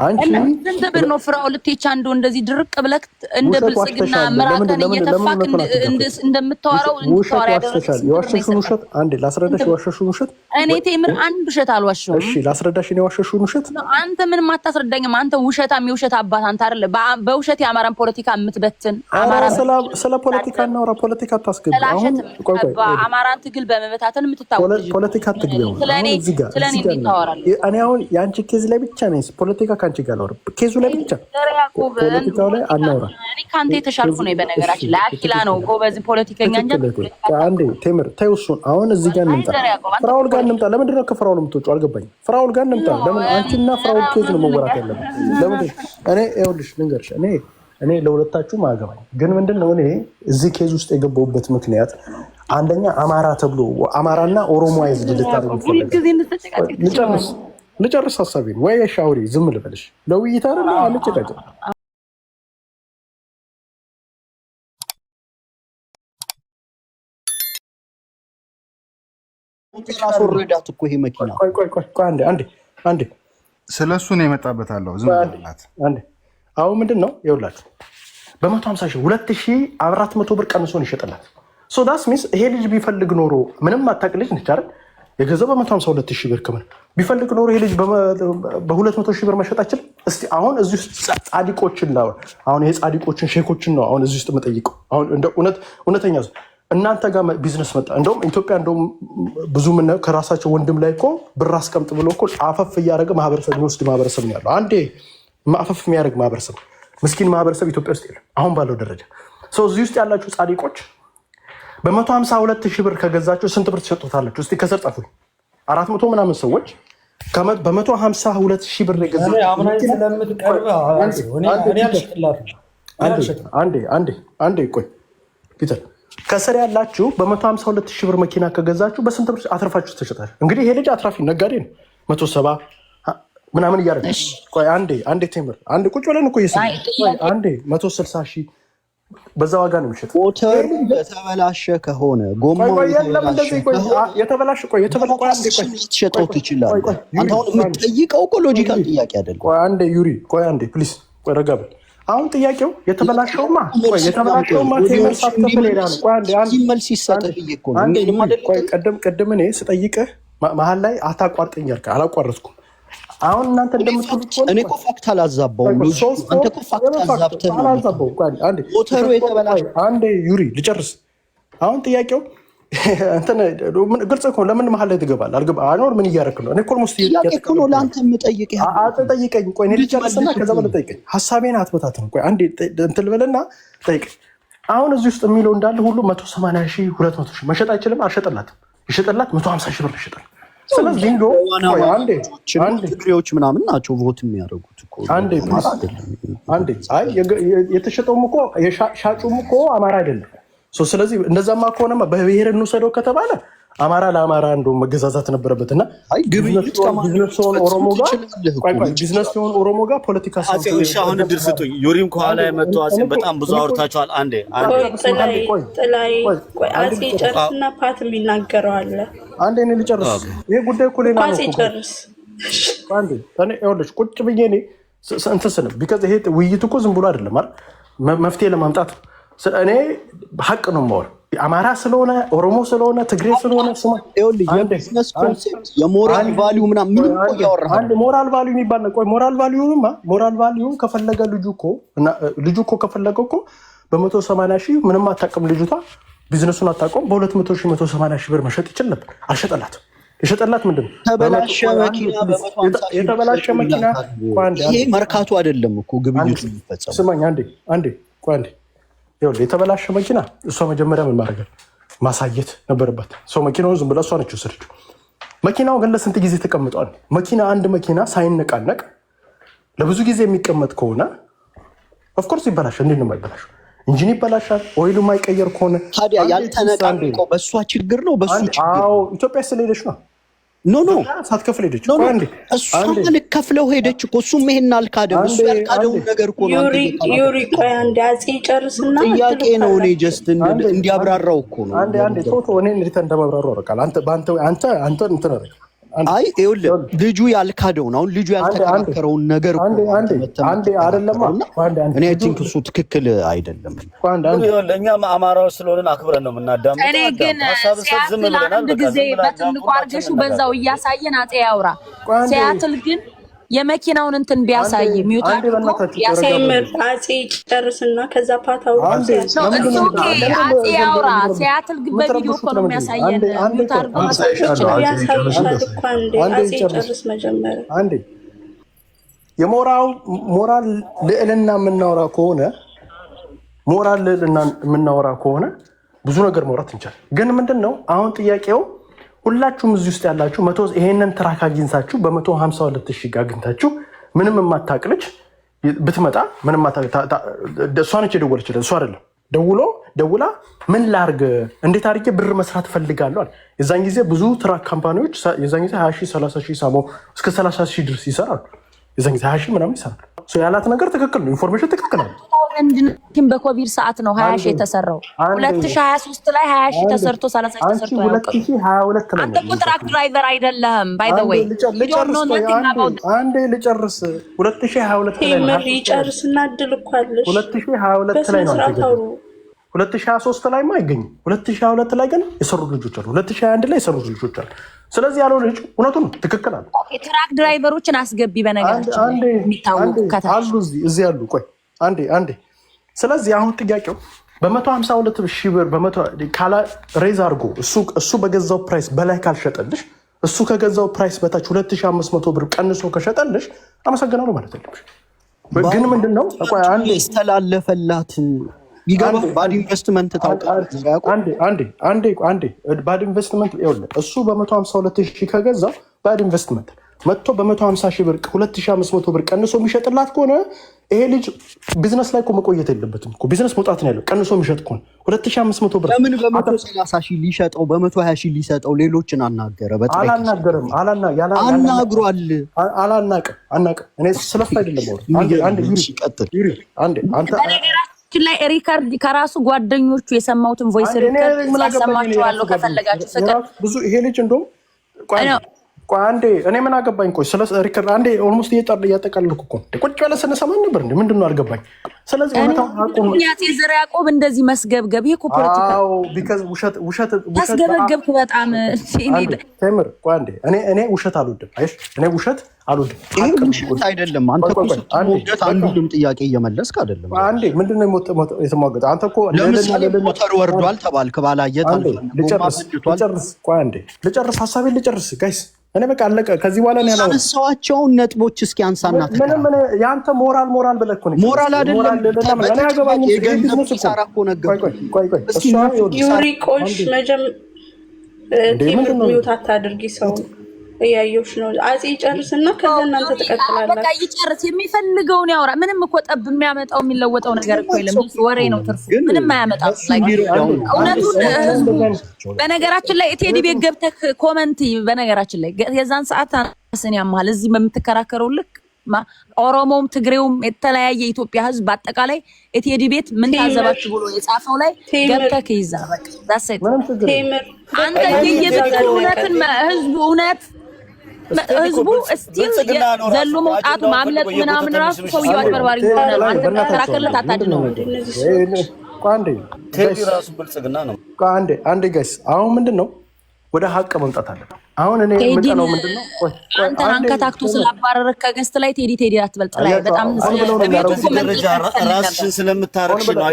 አንቺ እንደ በኖ ፍራው ልትይቻ እንደው እንደዚህ ድርቅ ብለክ እንደ ብልጽግና መራከን እየተፋክ እንደምታወራው እንድታወራ ያደረግሽ የዋሸሽውን ውሸት አንዴ ላስረዳሽ። የዋሸሽውን ውሸት እኔ ቴምር አንድ ውሸት አልዋሸሁም። እሺ ላስረዳሽ። እኔ የዋሸሽውን ውሸት አንተ ምንም አታስረዳኝም። አንተ ውሸታም የውሸት አባት አንተ አይደለ በውሸት የአማራን ፖለቲካ የምትበትን አማራ ስለ ፖለቲካ እናውራ። ፖለቲካ ታስገብ አሁን አማራን ትግል በመበታተን የምትታወቅ ፖለቲካ ትግል ነው። ስለኔ እንታወራለን። እኔ አሁን የአንቺ ኬዝ ላይ ብቻ ነኝ ፖለቲካ ካንቺ ጋር ነው። ኬዙ ላይ ብቻ ፖለቲካው ላይ አናውራ። እኔ ካንተ የተሻልኩ ነው። በነገራችን ላይ አኪላ ነው ጎበዝ ፖለቲከኛ እንጂ አንዴ ቴምር ተይው እሱን። አሁን እዚህ ጋር እንምጣ፣ ፍራውል ጋር እንምጣ። ለምንድን ነው ከፍራውል የምትወጪው? አልገባኝም። ፍራውል ጋር እንምጣ። ለምን አንቺና ፍራውል ኬዝ ነው መወራት ያለበት? ለምን እኔ ይኸውልሽ ልንገርሽ፣ እኔ ለሁለታችሁም አያገባኝ። ግን ምንድን ነው እኔ እዚህ ኬዝ ውስጥ የገባሁበት ምክንያት አንደኛ አማራ ተብሎ አማራና ኦሮሞ አይዝድ ልታደርጉ ይፈልጋል። ልጨርስ ሀሳቤን ወይ ሻውሪ ዝም ልበልሽ? ለውይይት አይደል? አንጨቃጨቅ። አስወረዳት እኮ ይሄ መኪና። ቆይ አንዴ ስለሱ ነው የመጣበታለሁ። ዝም ብላት አንዴ። አሁን ምንድን ነው ይኸውላችሁ በ150 ሺህ 2400 ብር ቀንሶን ይሸጥላት። ሶ ዳስ ሚንስ ይሄ ልጅ ቢፈልግ ኖሮ ምንም አታውቅ ልጅ ነች አይደል? የገዛው በ152 ሺህ ብር ከምን ቢፈልግ ኖሮ ይሄ ልጅ በ200 ሺህ ብር መሸጥ አይችልም? እስቲ አሁን እዚህ ውስጥ ጻድቆችን ነው አሁን ይሄ ጻድቆችን ሼኮችን ነው አሁን እዚህ ውስጥ መጠይቀው። አሁን እንደ እውነተኛ እናንተ ጋር ቢዝነስ መጣ። እንደውም ኢትዮጵያ እንደውም ብዙ ምን ከራሳቸው ወንድም ላይ እኮ ብር አስቀምጥ ብሎ እኮ አፈፍ እያደረገ ማህበረሰብ የሚወስድ ማህበረሰብ ነው ያለው። አንዴ አፈፍ የሚያደርግ ማህበረሰብ ምስኪን ማህበረሰብ ኢትዮጵያ ውስጥ የለም አሁን ባለው ደረጃ። ሰው እዚህ ውስጥ ያላችሁ ጻድቆች በ152 ሺህ ብር ከገዛችሁ ስንት ብር ትሸጡታላችሁ? እስቲ ከስር ጻፉ። 400 ምናምን ሰዎች በ152 ሺህ ብር የገዛችሁ አንዴ ቆይ ፒተር፣ ከስር ያላችሁ በ152 ሺህ ብር መኪና ከገዛችሁ በስንት ብር አትርፋችሁ ትሸጣላችሁ? እንግዲህ ይሄ ልጅ አትራፊ ነጋዴ ነው። 170 ምናምን እያደረገ ቆይ አንዴ ቴምር አንዴ ቁጭ ብለን እኮ አንዴ 160 ሺህ በዛ ዋጋ ነው የሚሸጥ። ሞተር የተበላሸ ከሆነ ጎማው የተበላሸ ትሸጠው ትችላለህ። አንተ አሁን የምትጠይቀው እኮ ሎጂካል ጥያቄ አይደለም። ቆይ አንዴ ዩሪ፣ ቆይ አንዴ ፕሊዝ፣ ቆይ ረጋ በል። አሁን ጥያቄው የተበላሸውማ ቴምር ሳትከፍል ሄዳ ነው። ቆይ አንዴ መልስ ይሰጥህ ብዬ እኮ ነው። ቆይ ቅድም እኔ ስጠይቅህ መሀል ላይ አታቋርጠኝ ያልከኝ አላቋረጥኩም። አሁን እናንተ እንደምትሉት እኔ እኮ ፋክት አላዛባውም። አንተ እኮ ፋክት አዛብተህ ነው። ሞተሩ የተበላሸ አንዴ ዩሪ ልጨርስ። አሁን ጥያቄው ግልጽ እኮ ለምን መሀል ላይ ትገባለህ? አልገባም። ምን እያደረክ ነው? እኔ ኦልሞስት እኮ ነው ለአንተ የምጠይቅህ። ጠይቀኝ። ቆይ እኔ ልጨርስና ከዛ በኋላ ጠይቀኝ። ሀሳቤን አትበታትም። ቆይ አንዴ እንትን ልበልና ጠይቀኝ። አሁን እዚህ ውስጥ የሚለው እንዳለ ሁሉ 180 ሺህ 200 ሺህ መሸጥ አይችልም። አልሸጠላትም። ይሸጠላት 150 ሺህ ብር ይሸጣል። ስለዚህ ትግሬዎች ምናምን ናቸው ቮት የሚያደርጉት እኮ። የተሸጠውም እኮ ሻጩም እኮ አማራ አይደለም። ስለዚህ እንደዛማ ከሆነማ በብሔር እንውሰደው ከተባለ አማራ ለአማራ እንደው መገዛዛት ነበረበት እና ቢዝነስ ሲሆን ኦሮሞ ጋር ፖለቲካ አሁን እድል ስጡኝ። ዩሪም ከኋላ የመጡ አፄ በጣም ብዙ አውርታችኋል። አንዴ አፄ ጨርስና ፓት የሚናገረው አለ። አንዴ እኔ ልጨርስ። ይሄ ጉዳይ እኮ ሌላ ነው እኮ። አንዴ ይኸውልሽ ቁጭ ብዬ እኔ እንትን ስልም ቢከዝ ይሄ ውይይት እኮ ዝም ብሎ አይደለም አይደል? መፍትሄ ለማምጣት እኔ ሀቅ ነው የማወራው። አማራ ስለሆነ ኦሮሞ ስለሆነ ትግሬ ስለሆነ የቢዝነስ ኮንሴፕት የሞራል ቫሊዩ ምናምን ምን እኮ እያወራህ ነው? ሞራል ቫሊዩ የሚባል ነው። ቆይ ሞራል ቫሊዩ ከፈለገ ልጁ እኮ ከፈለገ እኮ በ180 ሺህ ምንም አታውቅም ልጅቷ፣ ቢዝነሱን አታውቀውም። በ200 ሺህ 180 ሺህ ብር መሸጥ ይችል ነበር። አልሸጠላትም። የሸጠላት ምንድን ነው? የተበላሸ መኪና። ይሄ መርካቶ አይደለም እኮ ግብይቱ የሚፈጸመው። ስማኝ አንዴ ቆይ አንዴ የተበላሸ መኪና እሷ መጀመሪያ ምን ማድረግ ማሳየት ነበረባት። ሰው መኪናውን ዝም ብላ እሷ ነች ወሰደችው። መኪናው ግን ለስንት ጊዜ ተቀምጧል? አንድ መኪና ሳይነቃነቅ ለብዙ ጊዜ የሚቀመጥ ከሆነ ኦፍኮርስ ይበላሻል። እንዴት ነው የማይበላሽ? ኢንጂን ይበላሻል። ኦይሉ የማይቀየር ከሆነ ታዲያ ያልተነቃነቀው በእሷ ችግር ነው። በሱ ችግር ኢትዮጵያ ስለሄደች ነው። ኖ ሳትከፍል ሄደች። እሷ ልከፍለው ሄደች እኮ። እሱም ይሄን አልካደም። እሱ ያልካደውን ነገር እኮ ነው። ዩሪ ቆይ አንዴ አፄ ጨርስና ጥያቄ ነው። እኔ ጀስት እንዲያብራራው እኮ ነው። አንዴ ቶቶ እኔ እንዴት እንደማብራራው አውቃለሁ። አንተ እንትን አደረግ አይ ይኸውልህ ልጁ ያልካደውን አሁን ልጁ ያልተከራከረውን ነገር አንዴ አይደለም እኔ ቲንክ እሱ ትክክል አይደለም። እኛም አማራዎች ስለሆነን አክብረን ነው የምናዳምጠው። እኔ ግን ሲያትል አንድ ጊዜ በትልቁ አርገሹ በዛው እያሳየን አፄ ያውራ ሲያትል ግን የመኪናውን እንትን ቢያሳይ ሚውት ቴምር አፄ ጨርስና ከዛ ፓታው አፄ ያውራ ሲያትል ግን በቪዲዮ እኮ ነው የሚያሳየን። ሚውት አድርጎ ያሳይሻል እኮ አፄ ጨርስ መጀመሪያ አንዴ የሞራል ልዕልና የምናወራ ከሆነ ብዙ ነገር ማውራት እንችላለን። ግን ምንድነው አሁን ጥያቄው ሁላችሁም እዚህ ውስጥ ያላችሁ ይሄንን ትራክ አግኝታችሁ በ152,000 ጋር አግኝታችሁ ምንም የማታውቅ ልጅ ብትመጣ ምንም እሷ ነች የደወለችለት እሱ አይደለም። ደውላ ምን ላርግ እንዴት አድርጌ ብር መስራት እፈልጋለሁ። የዛን ጊዜ ብዙ ትራክ ካምፓኒዎች የዛን ጊዜ 20,000 30,000 ሳሞ እስከ 30,000 ድረስ ይሰራሉ። የዛን ጊዜ 20,000 ምናምን ይሰራሉ። ያላት ነገር ትክክል ነው። ኢንፎርሜሽን ትክክል ነው። ግን በኮቪድ ሰዓት ነው 20,000 የተሰራው 2023 ላይ 20,000 ተሰርቶ 30,000 ተሰርቶ 2022 ላይ አንተ ኮንትራክት ድራይቨር አይደለም። ባይ ዘ ዌይ አንዴ ልጨርስ 2022 ላይ ቴምር ይጨርስና እድል እኮ አለሽ 2022 ላይ ነው 2023 ላይ አይገኝም። 2022 ላይ ግን የሰሩ ልጆች አሉ። 2021 ላይ የሰሩ ልጆች አሉ። ስለዚህ ያለው ልጅ እውነቱን ትክክል አለ። ትራክ ድራይቨሮችን አስገቢ በነገራችን የሚታወቁ አሉ እዚህ ያሉ። ቆይ አንዴ ስለዚህ አሁን ጥያቄው በ152,000 ብር ካላ ሬዝ አድርጎ እሱ በገዛው ፕራይስ በላይ ካልሸጠልሽ እሱ ከገዛው ፕራይስ በታች 2500 ብር ቀንሶ ከሸጠልሽ አመሰግናለሁ ማለት አይደለሽ። ግን ምንድነው አንዴ ያስተላለፈላት ይገባ ባድ ኢንቨስትመንት ታውቃለህ። አንዴ ባድ ኢንቨስትመንት ይኸውልህ እሱ በ152,000 ከገዛ ባድ ኢንቨስትመንት መጥቶ በ150,000 ብር 2,500 ብር ቀንሶ የሚሸጥላት ከሆነ ይሄ ልጅ ቢዝነስ ላይ እኮ መቆየት የለበትም እኮ ቢዝነስ መውጣት ነው ያለው። ቀንሶ የሚሸጥ ከሆነ 2,500 ብር ለምን በ130,000 ሊሸጠው በ120,000 ሊሰጠው ሌሎችን አናገረ? አላናገርም። አናግሯል። አናቅም እኔ ስለፍ አይደለም። በነገራችን ላይ ሪካርድ ከራሱ ጓደኞቹ የሰማሁትን ቮይስ ሪካርድ ያሰማችኋለሁ ከፈለጋችሁ። ፍቅር ብዙ ይሄ ልጅ እንደውም አንዴ እኔ ምን አገባኝ? ቆይ ስለ ሪከርድ አንዴ ኦልሞስት እያጠቃለልኩ እኮ ቁጭ ያለ ስንሰማ ነበር። ምንድን ነው አልገባኝ። ስለዚህ ዘር ያዕቆብ እንደዚህ መስገብገብ ይሄ እኮ ፖለቲካ ታስገበገብክ በጣም ቴምር። ቆይ አንዴ እኔ ውሸት አልወድም። አይሽ እኔ ውሸት አልወድም። ይሄ ውሸት አይደለም። አንተ እኮ ስትሞገት አንዱም ጥያቄ እየመለስክ አይደለም። አንዴ ምንድን ነው የተሟገት? አንተ እኮ ሞተር ወርዷል ተባልክ ባላየት ልጨርስ ሀሳቤን ልጨርስ ጋይስ። እኔ በቃ አለቀ። ከዚህ በኋላ ነው ያነሳዋቸውን ነጥቦች እስኪ አንሳና ምንም ያንተ ሞራል ብለህ እኮ ነው። ሞራል አይደለም። እኔ ያገባኝ የገንዘብ ኪሳራ እኮ ነገር። ዩሪቆሽ ቴምር ሚውት አታድርጊ። ሰው እያየሁሽ ነው። አፄ ይጨርስና ከዛ እናንተ ትቀጥላላችሁ። በቃ ይጨርስ፣ የሚፈልገውን ያውራ። ምንም እኮ ጠብ የሚያመጣው የሚለወጠው ነገር እኮ የለም። ወሬ ነው ትርፉ፣ ምንም አያመጣም። እውነቱን በነገራችን ላይ ቴዲ ቤት ገብተህ ኮመንት በነገራችን ላይ የዛን ሰዓት አስን ያማል እዚህ በምትከራከረው ልክ ኦሮሞም ትግሬውም የተለያየ የኢትዮጵያ ሕዝብ በአጠቃላይ ቴዲ ቤት ምን ታዘባችሁ ብሎ የጻፈው ላይ ገብተህ ይዛ በቃ ዳሰት አንተ የየብትውነትን ህዝቡ እስቲል ዘሎ መውጣቱ ማምለጥ ምናምን ራሱ ሰውየው አጭበርባሪ ይሆናል። አንተ ተከራከርለት አታድነው። ቴዲ ራሱ ብልጽግና ነው። አንዴ ጋይስ አሁን ምንድነው ወደ ሀቅ መምጣት አለበት። አሁን እኔ የምጠላው ምንድነው አንተ አንከታክቶ ስላባረረክ ከገስት ላይ ቴዲ አትበልጥ ላይ በጣም ራስሽን ስለምታረክሽ ነው።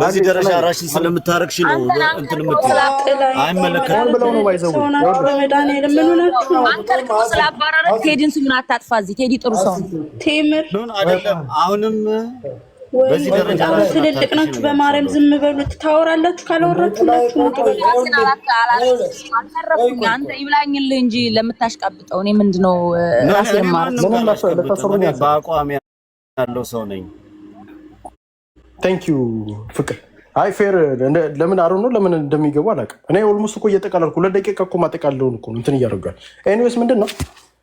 በዚህ ደረጃ ራስሽን ስለምታረክሽ ነው እንትን የምትለው አይመለከትም ብለው ነው ባይዘው አንተ ስላባረረክ ቴዲን ስሙን አታጥፋ። እዚህ ቴዲ ጥሩ ሰው ነው። ቴምር አይደለም አሁንም በዚህ ደረጃ ትልልቅ ናችሁ። በማርያም ዝም በሉት። ታወራላችሁ ካላወራችሁ ናችሁ አንተ ይብላኝልህ እንጂ ለምታሽቃብጠው እኔ ምንድነው ራሴን ማለት በአቋም ያለው ሰው ነኝ። ቴንክ ዩ ፍቅር። አይ ፌር ለምን አሩ ነው ለምን እንደሚገቡ አላውቅም። እኔ ኦልሞስት እኮ እየጠቃለልኩ 2 ደቂቃ እኮ ማጠቃለውን እኮ እንትን እያደረጋል። ኤኒዌይስ ምንድነው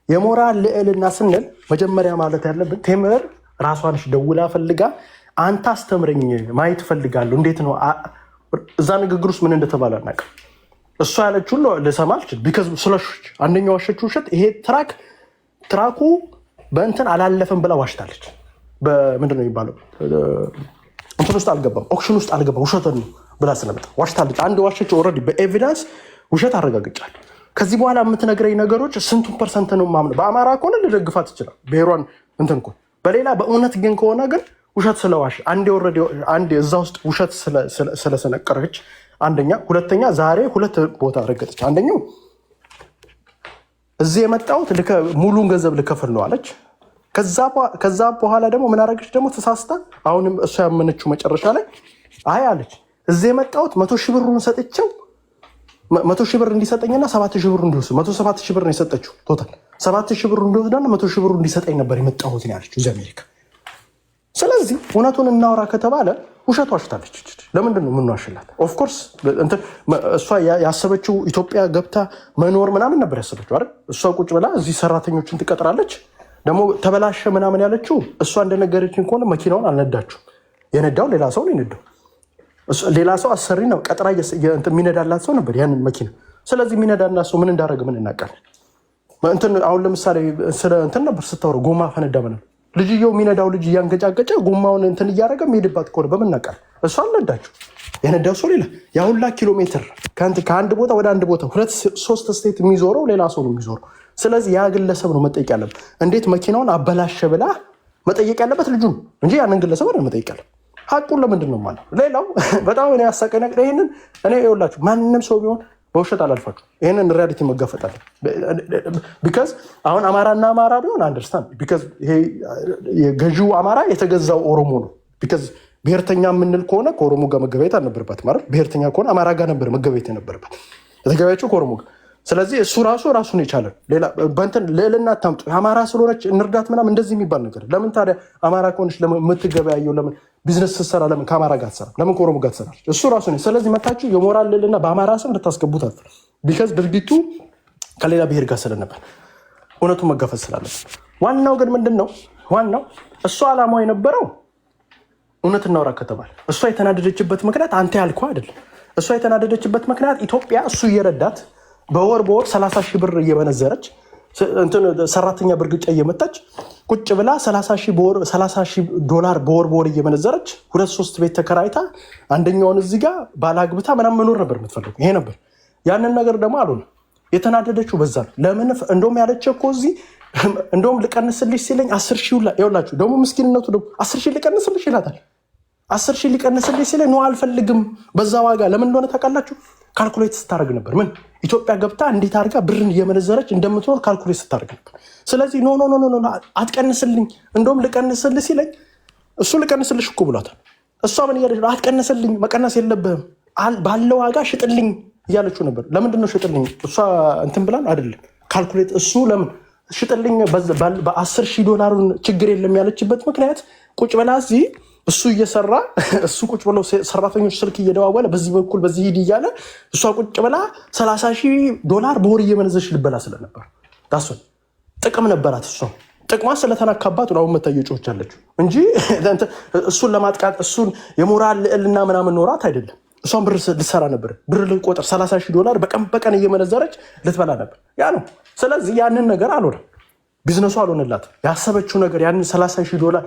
የሞራል ልዕልና ስንል መጀመሪያ ማለት ያለብን ቴምር ራሷን ደውላ ፈልጋ አንተ አስተምረኝ ማየት ፈልጋለሁ እንዴት ነው እዛ ንግግር ውስጥ ምን እንደተባለ አናውቅም። እሷ ያለችው ልሰማ አልችል ቢካዝ ስለሾች አንደኛው ዋሸችው ውሸት ይሄ ትራኩ በእንትን አላለፈም ብላ ዋሽታለች። በምንድን ነው የሚባለው እንትን ውስጥ አልገባም ኦክሽን ውስጥ አልገባም ውሸት ነው ብላ ስለመጣ ዋሽታለች። አንድ ዋሸችው ኦልሬዲ በኤቪደንስ ውሸት አረጋግጫለሁ። ከዚህ በኋላ የምትነግረኝ ነገሮች ስንቱን ፐርሰንት ነው ማምነው? በአማራ ከሆነ ልደግፋት ይችላል ብሔሯን እንትን እኮ በሌላ በእውነት ግን ከሆነ ግን ውሸት ስለዋሽ አንዴ እዛ ውስጥ ውሸት ስለሰነቀረች አንደኛ፣ ሁለተኛ ዛሬ ሁለት ቦታ ረገጠች። አንደኛው እዚህ የመጣሁት ሙሉን ገንዘብ ልከፍል ነው አለች። ከዛ በኋላ ደግሞ ምን አደረገች ደግሞ ተሳስታ አሁንም እሷ ያመነችው መጨረሻ ላይ አይ አለች እዚህ የመጣሁት 100,000 ብሩን ሰጥቼው 100,000 ብር እንዲሰጠኝና 7,000 ብር እንዲወስድ 107,000 ብር ነው የሰጠችው ቶታል 7,000 ብር እንዲወስድና 100,000 ብር እንዲሰጠኝ ነበር የመጣሁት ነው ያለችው እዚህ አሜሪካ። ስለዚህ እውነቱን እናውራ ከተባለ ውሸት ዋሽታለች። ለምንድን ነው የምንዋሽላት? ኦፍኮርስ እሷ ያሰበችው ኢትዮጵያ ገብታ መኖር ምናምን ነበር ያሰበችው አይደል? እሷ ቁጭ ብላ እዚህ ሰራተኞችን ትቀጥራለች። ደግሞ ተበላሸ ምናምን ያለችው እሷ እንደነገረችን ከሆነ መኪናውን አልነዳችሁም። የነዳው ሌላ ሰው ነው የነዳው። ሌላ ሰው አሰሪ ነው ቀጥራ የሚነዳላት ሰው ነበር ያንን መኪና። ስለዚህ የሚነዳላት ሰው ምን እንዳደረገ ምን እናውቃለን? አሁን ለምሳሌ ስለ እንትን ነበር ስታወሩ ጎማ ፈነዳ ምናምን ልጅየው የሚነዳው ልጅ እያንገጫገጨ ጎማውን እንትን እያደረገ የሚሄድባት ከሆነ በምን እናውቃለን? እሷ አልነዳችው የነዳው ሰው ሌላ ያ ኪሎ ሜትር ከአንድ ቦታ ወደ አንድ ቦታ 2-3 ስቴት የሚዞረው ሌላ ሰው ነው የሚዞረው። ስለዚህ ያ ግለሰብ ነው መጠየቅ ያለበት። እንዴት መኪናውን አበላሸ ብላ መጠየቅ ያለበት ልጁ ነው እንጂ ያንን ግለሰብ አይደለም መጠየቅ ያለበት። ሀቁን ለምንድን ነው ማለት? ሌላው በጣም እኔ ያሳቀኝ ነገር ይሄንን እኔ ይኸውላችሁ ማንም ሰው ቢሆን በውሸት አላልፋችሁ። ይሄንን ሪያሊቲ መጋፈጣለን። ቢካዝ አሁን አማራና አማራ ቢሆን አንደርስታንድ ቢካዝ ይሄ የገዢው አማራ የተገዛው ኦሮሞ ነው። ቢካዝ ብሔርተኛ የምንል ከሆነ ከኦሮሞ ጋር መገበያየት አልነበረበት ማለት ብሔርተኛ ከሆነ አማራ ጋር ነበር መገበያየት የነበረበት የተገበያቸው ከኦሮሞ ጋር። ስለዚህ እሱ ራሱን የቻለ ሌላ በእንትን ልዕልና አታምጡ አማራ ስለሆነች እንርዳት ምናምን እንደዚህ የሚባል ነገር ለምን ታዲያ አማራ ከሆነች ለምን የምትገበያየው ለምን ቢዝነስ ስትሰራ ለምን ከአማራ ጋር ትሰራ ለምን ከኦሮሞ ጋር ትሰራለች? እሱ ራሱ ነው። ስለዚህ መታችሁ የሞራል ልዕልና በአማራ ስም ልታስገቡት አትፈል ቢካዝ ድርጊቱ ከሌላ ብሔር ጋር ስለነበር እውነቱን መጋፈጥ ስላለበት። ዋናው ግን ምንድን ነው ዋናው እሱ ዓላማው የነበረው እውነት እናውራ ከተባለ እሷ የተናደደችበት ምክንያት አንተ ያልከው አይደለም። እሷ የተናደደችበት ምክንያት ኢትዮጵያ እሱ እየረዳት በወር 30,000 ብር እየመነዘረች ሰራተኛ በእርግጫ እየመጣች ቁጭ ብላ 30,000 ዶላር በወር እየመነዘረች 2-3 ቤት ተከራይታ አንደኛውን እዚህ ጋር ባላግብታ ምናምን መኖር ነበር የምትፈልገው። ይሄ ነበር ያንን ነገር ደግሞ አልሆነም። የተናደደችው በዛ ነው። ለምን እንደውም ያለች እኮ እዚህ እንደውም ልቀንስልሽ ሲለኝ 10,000 ይኸውላችሁ ደግሞ ምስኪንነቱ ደግሞ 10,000 ልቀንስልሽ ይላታል። 10,000 ሊቀንስልሽ ሲለኝ ነው አልፈልግም በዛ ዋጋ። ለምን እንደሆነ ታውቃላችሁ? ካልኩሌት ስታደርግ ነበር። ምን ኢትዮጵያ ገብታ እንዴት አድርጋ ብርን እየመነዘረች እንደምትኖር ካልኩሌት ስታደርግ ነበር። ስለዚህ ኖ አትቀንስልኝ፣ እንደውም ልቀንስልሽ ሲለኝ እሱ ልቀንስልሽ እኮ ብሏታል። እሷ ምን እያለች ነው? አትቀንስልኝ፣ መቀነስ የለብህም ባለው ዋጋ ሽጥልኝ እያለችው ነበር። ለምንድን ነው ሽጥልኝ? እሷ እንትን ብላን አይደለም ካልኩሌት እሱ ለምን ሽጥልኝ በ10,000 ዶላሩን ችግር የለም ያለችበት ምክንያት ቁጭ ብላ እዚህ እሱ እየሰራ እሱ ቁጭ ብሎ ሰራተኞች ስልክ እየደዋወለ በዚህ በኩል በዚህ ሂድ እያለ እሷ ቁጭ ብላ 30,000 ዶላር በወር እየመነዘች ልበላ ስለነበር ዳሱ ጥቅም ነበራት። እሷ ጥቅሟ ስለተናካባት ነው አሁን መታየጮች አለችው እንጂ እሱን ለማጥቃት እሱን የሞራል ልዕልና ምናምን ኖራት አይደለም። እሷን ብር ልትሰራ ነበር። ብር ልቆጥር 30,000 ዶላር በቀን እየመነዘረች ልትበላ ነበር። ያ ነው። ስለዚህ ያንን ነገር አልሆነም። ቢዝነሱ አልሆነላት። ያሰበችው ነገር ያንን 30,000 ዶላር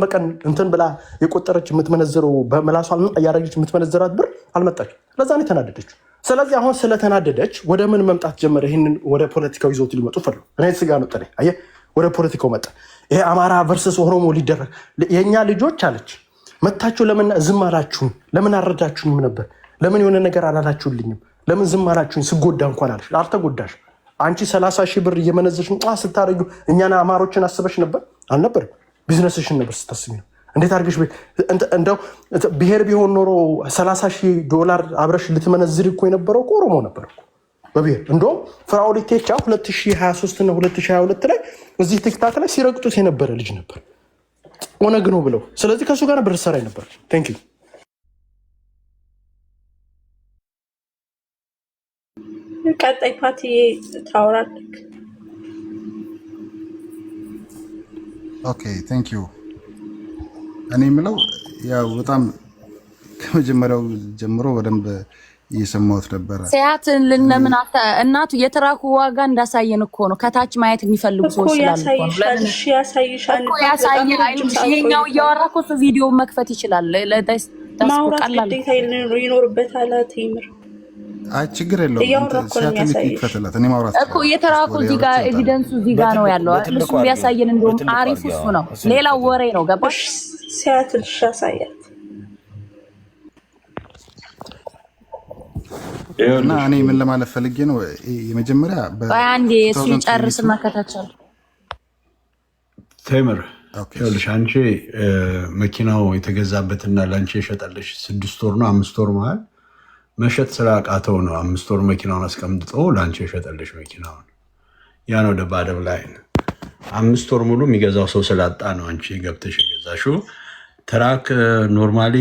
በቀን እንትን ብላ የቆጠረች የምትመነዘረው በመላሷ እያደረገች የምትመነዘራት ብር አልመጣች። ለዛ ነው የተናደደችው። ስለዚህ አሁን ስለተናደደች ወደ ምን መምጣት ጀመረ? ይህንን ወደ ፖለቲካው ይዘውት ሊመጡ ፈለጉ። እኔ ስጋ ነው ጠ አየህ፣ ወደ ፖለቲካው መጣ። ይሄ አማራ ቨርሰስ ኦሮሞ ሊደረግ የእኛ ልጆች አለች መታችሁ። ለምን ዝም አላችሁኝ? ለምን አረዳችሁኝም ነበር? ለምን የሆነ ነገር አላላችሁልኝም? ለምን ዝም አላችሁኝ? ስጎዳ እንኳን አለች። አልተጎዳሽ። አንቺ 30,000 ብር እየመነዘሽ ስታደርጊ እኛን አማሮችን አስበሽ ነበር አልነበር? ቢዝነስሽን ነበር ስታስቢ ነው። እንዴት አድርገሽ እንደው ብሔር ቢሆን ኖሮ 30,000 ዶላር አብረሽ ልትመነዝር እኮ የነበረው ኦሮሞ ነበር እኮ በብሔር። እንደውም ፍራኦል ኢቴቻ 2023 እና 2022 ላይ እዚህ ቲክታክ ላይ ሲረግጡት የነበረ ልጅ ነበር ኦነግ ነው ብለው። ስለዚህ ከሱ ጋር ነበር ሰራይ ነበር። ቴንክ ዩ። ቀጣይ ፓርቲ ታወራለህ። ኦኬ ቴንክ ዩ። እኔ የምለው ያው በጣም ከመጀመሪያው ጀምሮ በደንብ እየሰማሁት ነበረ። ሲያት ለምን እናቱ የትራኩ ዋጋ እንዳሳየን እኮ ነው። ከታች ማየት የሚፈልጉ ሰዎች ስላሉ ያሳይሻል እኮ ይሄኛው እያወራ እኮ ቪዲዮ መክፈት ይችላል። ማውራት ግዴታ ይኖርበታል። ቴምር አይ ችግር የለውም። ሲያትልክ ይፈተላት እኔ ማውራት እኮ የተራኩ እዚህ ጋር ኤቪደንሱ እዚህ ጋር ነው ያለው። እሱ ቢያሳየን እንደውም አሪፍ እሱ ነው። ሌላው ወሬ ነው። ገባሽ? ሲያትልሽ ያሳያል። እና እኔ ምን ለማለት ፈልጌ ነው የመጀመሪያ በአንዴ እሱ ጨርስና ከታቻለ ቴምር ይኸውልሽ አንቺ መኪናው የተገዛበትና ላንቺ የሸጠልሽ 6 ወር ነው 5 ወር መሃል መሸጥ ስላቃተው ነው 5 ወር መኪናውን አስቀምጦ ላንቺ የሸጠልሽ መኪናውን ያ ነው ደባደብ ላይ 5 ወር ሙሉ የሚገዛው ሰው ስላጣ ነው አንቺ ገብተሽ የገዛሽው ትራክ ኖርማሊ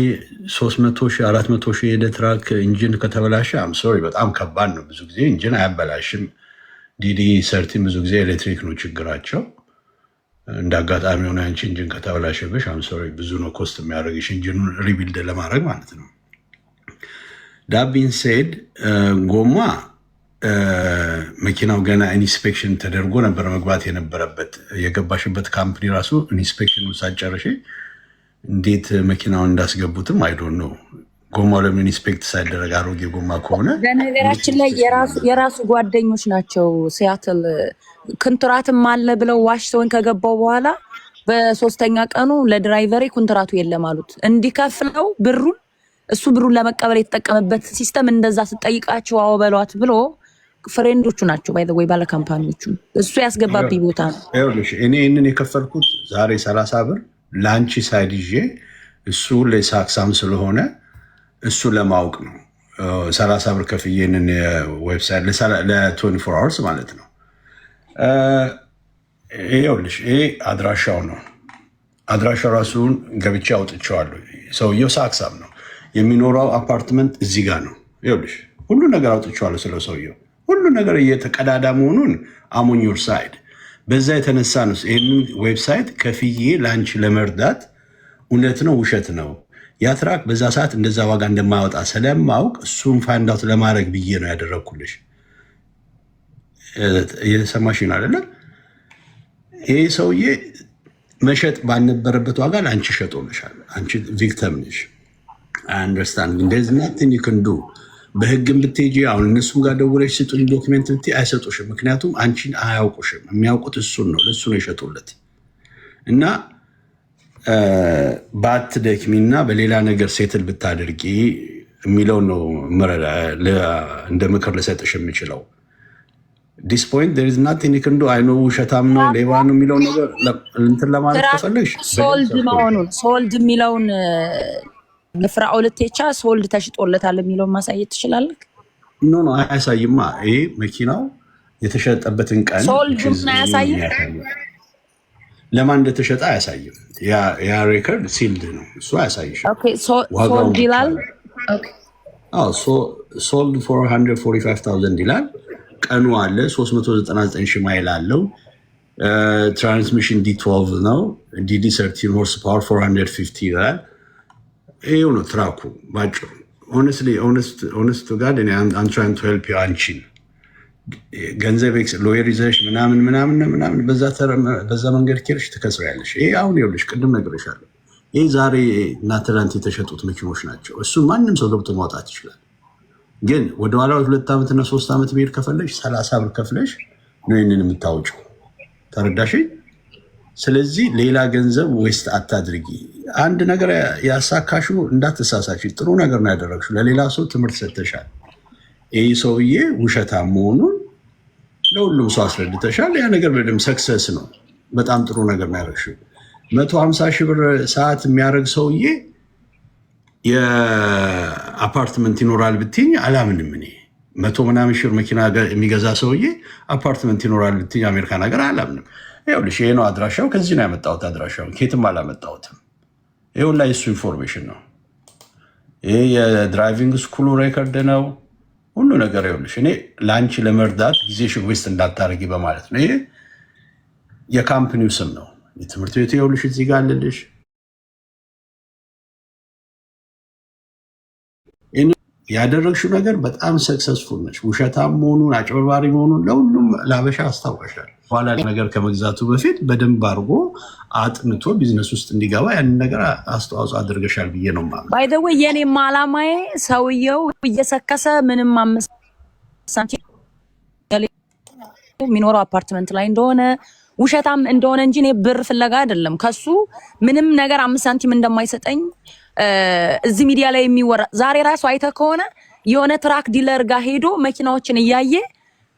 300,000 400,000 የሄደ ትራክ ኢንጂን ከተበላሸ አም ሶሪ በጣም ከባድ ነው። ብዙ ጊዜ ኢንጂን አያበላሽም። ዲዲ ሰርቲን ብዙ ጊዜ ኤሌክትሪክ ነው ችግራቸው። እንደ አጋጣሚ ሆነ አንቺ ኢንጂን ከተበላሸብሽ አም ሶሪ ብዙ ነው ኮስት የሚያደርግሽ ኢንጂኑን ሪቢልድ ለማድረግ ማለት ነው። ዳቢን ሴድ ጎማ መኪናው ገና ኢንስፔክሽን ተደርጎ ነበር መግባት የነበረበት። የገባሽበት ካምፕኒ ራሱ ኢንስፔክሽኑን ሳጨርሽ እንዴት መኪናውን እንዳስገቡትም አይዶን ነው። ጎማው ለምን ኢንስፔክት ሳይደረግ አሮጌ ጎማ ከሆነ በነገራችን ላይ የራሱ ጓደኞች ናቸው። ሲያትል ኮንትራትም አለ ብለው ዋሽተውን ከገባው በኋላ በሶስተኛ ቀኑ ለድራይቨሪ ኮንትራቱ የለም አሉት። እንዲከፍለው ብሩን እሱ ብሩን ለመቀበል የተጠቀመበት ሲስተም እንደዛ ስጠይቃቸው አዎ በሏት ብሎ ፍሬንዶቹ ናቸው ባይ ዘ ወይ ባለ ካምፓኒዎቹ እሱ ያስገባብኝ ቦታ ነው። ይኸውልሽ እኔ ይህንን የከፈልኩት ዛሬ 30 ብር ላንቺ ሳይድ ይዤ እሱ ለሳክሳም ስለሆነ እሱ ለማወቅ ነው 30 ብር ከፍዬንን ዌብሳይት ለ24 hours ማለት ነው። ይኸውልሽ ይሄ አድራሻው ነው። አድራሻው ራሱን ገብቼ አውጥቼዋለሁ። ሰውየው ሳክሳም ነው የሚኖረው አፓርትመንት እዚህ ጋር ነው። ይኸውልሽ ሁሉ ነገር አውጥቼዋለሁ ስለ ሰውየው ሁሉ ነገር እየተቀዳዳ መሆኑን አሞን ዮር ሳይድ በዛ የተነሳ ነው ይህንን ዌብሳይት ከፍዬ ላንቺ ለመርዳት እውነት ነው ውሸት ነው ያ ትራክ በዛ ሰዓት እንደዛ ዋጋ እንደማያወጣ ስለማውቅ እሱን ፋይንድ አውት ለማድረግ ብዬ ነው ያደረኩልሽ። እየሰማሽኝ ነው አይደለ? ይሄ ሰውዬ መሸጥ ባልነበረበት ዋጋ ለአንቺ ሸጦልሻል። አንቺ ቪክተም ነሽ። አይ አንደርስታንድ እንደዚ ናቲንግ ዩ ካን ዱ በህግም ብትሄጂ አሁን እነሱም ጋር ደውለሽ ስጡኝ ዶክመንት ብትይ አይሰጡሽም። ምክንያቱም አንቺን አያውቁሽም። የሚያውቁት እሱን ነው፣ ለእሱ ነው የሸጡለት። እና ባትደክሚና በሌላ ነገር ሴትል ብታደርጊ የሚለው ነው እንደ ምክር ልሰጥሽ የምችለው። ዲስ ፖይንት ዜር ኢዝ ናቲንግ ዩ ካን ዱ አይ ኖ ውሸታም ነው ሌባ ነው የሚለው ነገር እንትን ለማለት ከፈለግሽ ሶልድ የሚለውን ለፍራኦል ቴቻ ሶልድ ተሽጦለታል የሚለውን ማሳየት ትችላለህ? ኖ አያሳይማ። ይሄ መኪናው የተሸጠበትን ቀን ሶልድ አያሳይም። ለማን እንደተሸጠ አያሳይም። ያ ሬከርድ ሲልድ ነው፣ እሱ አያሳይሽም። ኦኬ ሶልድ ይላል። ኦኬ አዎ ሶልድ 445,000 ይላል። ቀኑ አለ 399 ሺህ ማይል አለው። ትራንስሚሽን ዲ12 ነው። ዲዲ 13 ሆርስ ፓወር 450 ይላል። ይሄው ነው ትራኩ ባጭሩ። ሆነስት ጋር አም ትራይንግ ቱ ሄልፕ ዩ አንቺን ገንዘብ ሎየር ይዘሽ ምናምን በዛ መንገድ ኬርሽ ትከስሪያለሽ። ይሄ አሁን ይኸውልሽ ቅድም ነግሬሻለሁ። ይሄ ዛሬ እና ትናንት የተሸጡት መኪኖች ናቸው። እሱ ማንም ሰው ገብቶ ማውጣት ይችላል። ግን ወደኋላ 2 ዓመትና 3 ዓመት ብሄድ ከፈለሽ 30 ብር ከፍለሽ ነው ይህንን የምታወጪው። ተረዳሽ? ስለዚህ ሌላ ገንዘብ ዌስት አታድርጊ። አንድ ነገር ያሳካሹ እንዳትሳሳች። ጥሩ ነገር ነው ያደረግሽው። ለሌላ ሰው ትምህርት ሰጥተሻል። ይህ ሰውዬ ውሸታም መሆኑን ለሁሉም ሰው አስረድተሻል። ያ ነገር በደምብ ሰክሰስ ነው። በጣም ጥሩ ነገር ነው ያደረግሽው። 150 ሺህ ብር ሰዓት የሚያደርግ ሰውዬ የአፓርትመንት ይኖራል ብትኝ አላምንም። እኔ 100 ምናምን ሺህ ብር መኪና የሚገዛ ሰውዬ አፓርትመንት ይኖራል ብትኝ አሜሪካን ሀገር አላምንም። ይኸውልሽ ይሄ ነው አድራሻው። ከዚህ ነው ያመጣሁት አድራሻው፣ ኬትም አላመጣሁትም። ይሁን ላይ እሱ ኢንፎርሜሽን ነው። ይሄ የድራይቪንግ ስኩሉ ሬከርድ ነው ሁሉ ነገር። ይኸውልሽ እኔ ለአንቺ ለመርዳት ጊዜሽን ዌስት እንዳታደርጊ በማለት ነው። ይሄ የካምፕኒው ስም ነው። የትምህርት ቤቱ ይኸውልሽ እዚህ ጋር አለልሽ። ያደረግሽው ነገር በጣም ሰክሰስፉል ነች። ውሸታም መሆኑን አጭበርባሪ መሆኑን ለሁሉም ላበሻ አስታውቀሻል። ኋላ ነገር ከመግዛቱ በፊት በደንብ አድርጎ አጥንቶ ቢዝነስ ውስጥ እንዲገባ ያንን ነገር አስተዋጽኦ አድርገሻል ብዬ ነው ማለት። ባይ ዘ ወይ የኔም ዓላማዬ ሰውየው እየሰከሰ ምንም 5 ሳንቲም የሚኖረው አፓርትመንት ላይ እንደሆነ ውሸታም እንደሆነ እንጂ እኔ ብር ፍለጋ አይደለም። ከሱ ምንም ነገር 5 ሳንቲም እንደማይሰጠኝ እዚህ ሚዲያ ላይ የሚወራ ዛሬ ራሱ አይተ ከሆነ የሆነ ትራክ ዲለር ጋር ሄዶ መኪናዎችን እያየ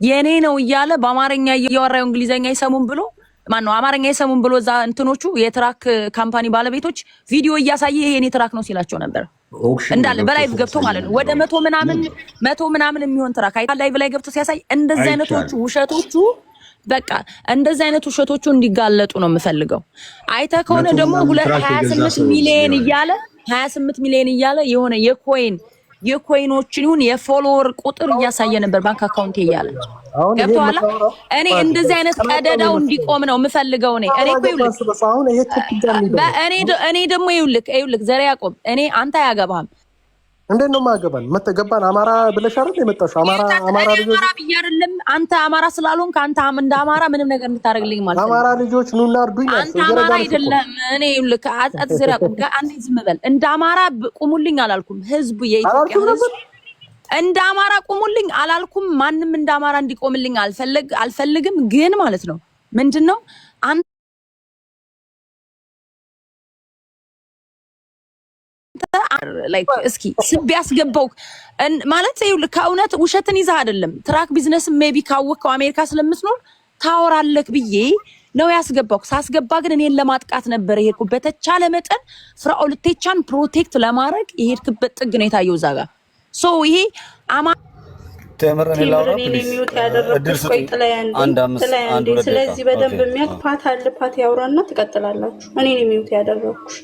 የኔ ነው እያለ በአማርኛ እያወራው እንግሊዘኛ ይሰሙን ብሎ ማነው አማርኛ ይሰሙን ብሎ እዛ እንትኖቹ የትራክ ካምፓኒ ባለቤቶች ቪዲዮ እያሳየ ይሄ የኔ ትራክ ነው ሲላቸው ነበር። እንዳለ በላይቭ ገብቶ ማለት ነው ወደ 100 ምናምን የሚሆን ትራክ አይታ ላይቭ ላይ ገብቶ ሲያሳይ እንደዚህ አይነቶቹ ውሸቶቹ በቃ እንደዚህ አይነት ውሸቶቹ እንዲጋለጡ ነው የምፈልገው። አይተ ከሆነ ደግሞ 28 ሚሊዮን እያለ የሆነ የኮይኖችን ይሁን የፎሎወር ቁጥር እያሳየ ነበር ባንክ አካውንት እያለ ገብቷል። እኔ እንደዚህ አይነት ቀደዳው እንዲቆም ነው የምፈልገው። እኔ ደግሞ ይኸውልህ ዘር ያቆም እኔ አንተ አያገባህም። እንዴት ነው ማገባን? መተገባን አማራ ብለሽ አይደል የመጣሽው? አማራ ልጆች ብዬ አይደለም። አንተ አማራ ስላልሆንክ አንተ እንደ አማራ ምንም ነገር እንድታደርግልኝ ማለት ነው። አማራ ልጆች ኑና እርዱኝ። አንተ አማራ አይደለም። እኔ ይኸውልህ አትዘር ያቆም አንዴ ዝም በል። እንደ አማራ ቁሙልኝ አላልኩም። ህዝቡ የኢትዮጵያ ህዝብ እንደ አማራ ቁሙልኝ አላልኩም። ማንም እንደ አማራ እንዲቆምልኝ አልፈልግም። ግን ማለት ነው ምንድነው ላይክ እስኪ ስብ ያስገባው ማለት ይኸውልህ ከእውነት ውሸትን ይዘህ አይደለም። ትራክ ቢዝነስ ሜቢ ካወቅከው አሜሪካ ስለምትኖር ታወራለህ ብዬ ነው ያስገባው። ሳስገባ ግን እኔን ለማጥቃት ነበር የሄድኩት። በተቻለ መጠን ፍራኦል ቴቻን ፕሮቴክት ለማድረግ የሄድክበት ጥግ ነው የታየው እዛ ጋር። ሶ ይሄ ስለዚህ በደንብ የሚያክፓት አለ ፓት ያውራና ትቀጥላላችሁ። እኔ ነው የሚውት ያደረኩሽ።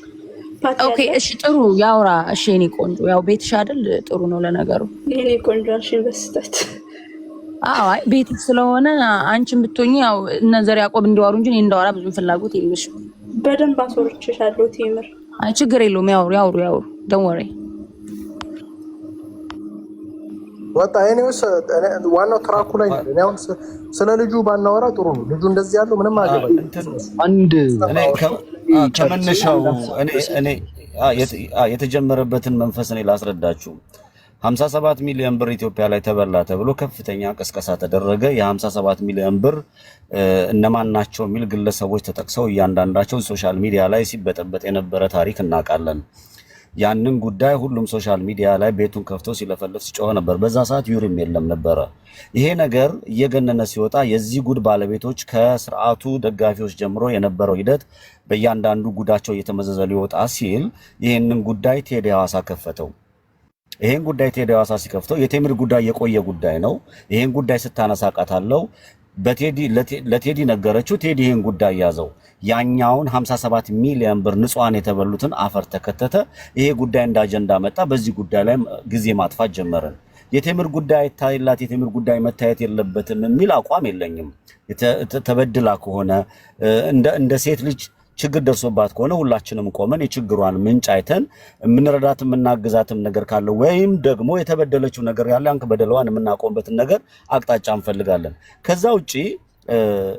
ኦኬ እሺ ጥሩ ያውራ። እሺ እኔ ቆንጆ ያው ቤትሽ አይደል? ጥሩ ነው ለነገሩ። እኔ ቆንጆ አልሽኝ በስተት። አይ ቤትሽ ስለሆነ አንቺም ብትሆኚ ያው እነ ዘር ያቆብ እንዲዋሩ እንጂ እኔ እንዳወራ ብዙም ፍላጎት የለሽም። በደንብ አስወርችሻለሁ ቴምር። አይ ችግር የለውም ያውሩ don't worry። ወጣ እኔውስ ዋናው ትራኩ ላይ ነው። እኔ አሁን ስለ ልጁ ባናወራ ጥሩ ነው። ልጁ እንደዚህ ያለው ምንም አገባኝ። አንድ እኔ ከመነሻው እኔ የተጀመረበትን መንፈስ እኔ ላስረዳችሁ። 57 ሚሊዮን ብር ኢትዮጵያ ላይ ተበላ ተብሎ ከፍተኛ ቅስቀሳ ተደረገ። የ57 ሚሊዮን ብር እነማን ናቸው የሚል ግለሰቦች ተጠቅሰው እያንዳንዳቸው ሶሻል ሚዲያ ላይ ሲበጠበጥ የነበረ ታሪክ እናውቃለን። ያንን ጉዳይ ሁሉም ሶሻል ሚዲያ ላይ ቤቱን ከፍቶ ሲለፈልፍ ሲጮህ ነበር። በዛ ሰዓት ዩሪም የለም ነበረ። ይሄ ነገር እየገነነ ሲወጣ የዚህ ጉድ ባለቤቶች ከስርዓቱ ደጋፊዎች ጀምሮ የነበረው ሂደት በእያንዳንዱ ጉዳቸው እየተመዘዘ ሊወጣ ሲል ይሄንን ጉዳይ ቴዲ ሐዋሳ ከፈተው። ይሄን ጉዳይ ቴዲ ሐዋሳ ሲከፍተው የቴምር ጉዳይ የቆየ ጉዳይ ነው። ይሄን ጉዳይ ስታነሳ ቃታለው ለቴዲ ነገረችው። ቴዲ ይሄን ጉዳይ ያዘው። ያኛውን 57 ሚሊዮን ብር ንጹሃን የተበሉትን አፈር ተከተተ። ይሄ ጉዳይ እንደ አጀንዳ መጣ። በዚህ ጉዳይ ላይ ጊዜ ማጥፋት ጀመረን። የቴምር ጉዳይ ታይላት የቴምር ጉዳይ መታየት የለበትም የሚል አቋም የለኝም። ተበድላ ከሆነ እንደ ሴት ልጅ ችግር ደርሶባት ከሆነ ሁላችንም ቆመን የችግሯን ምንጭ አይተን የምንረዳት የምናግዛትም ነገር ካለ ወይም ደግሞ የተበደለችው ነገር ያለ አንክ በደለዋን የምናቆምበትን ነገር አቅጣጫ እንፈልጋለን። ከዛ ውጪ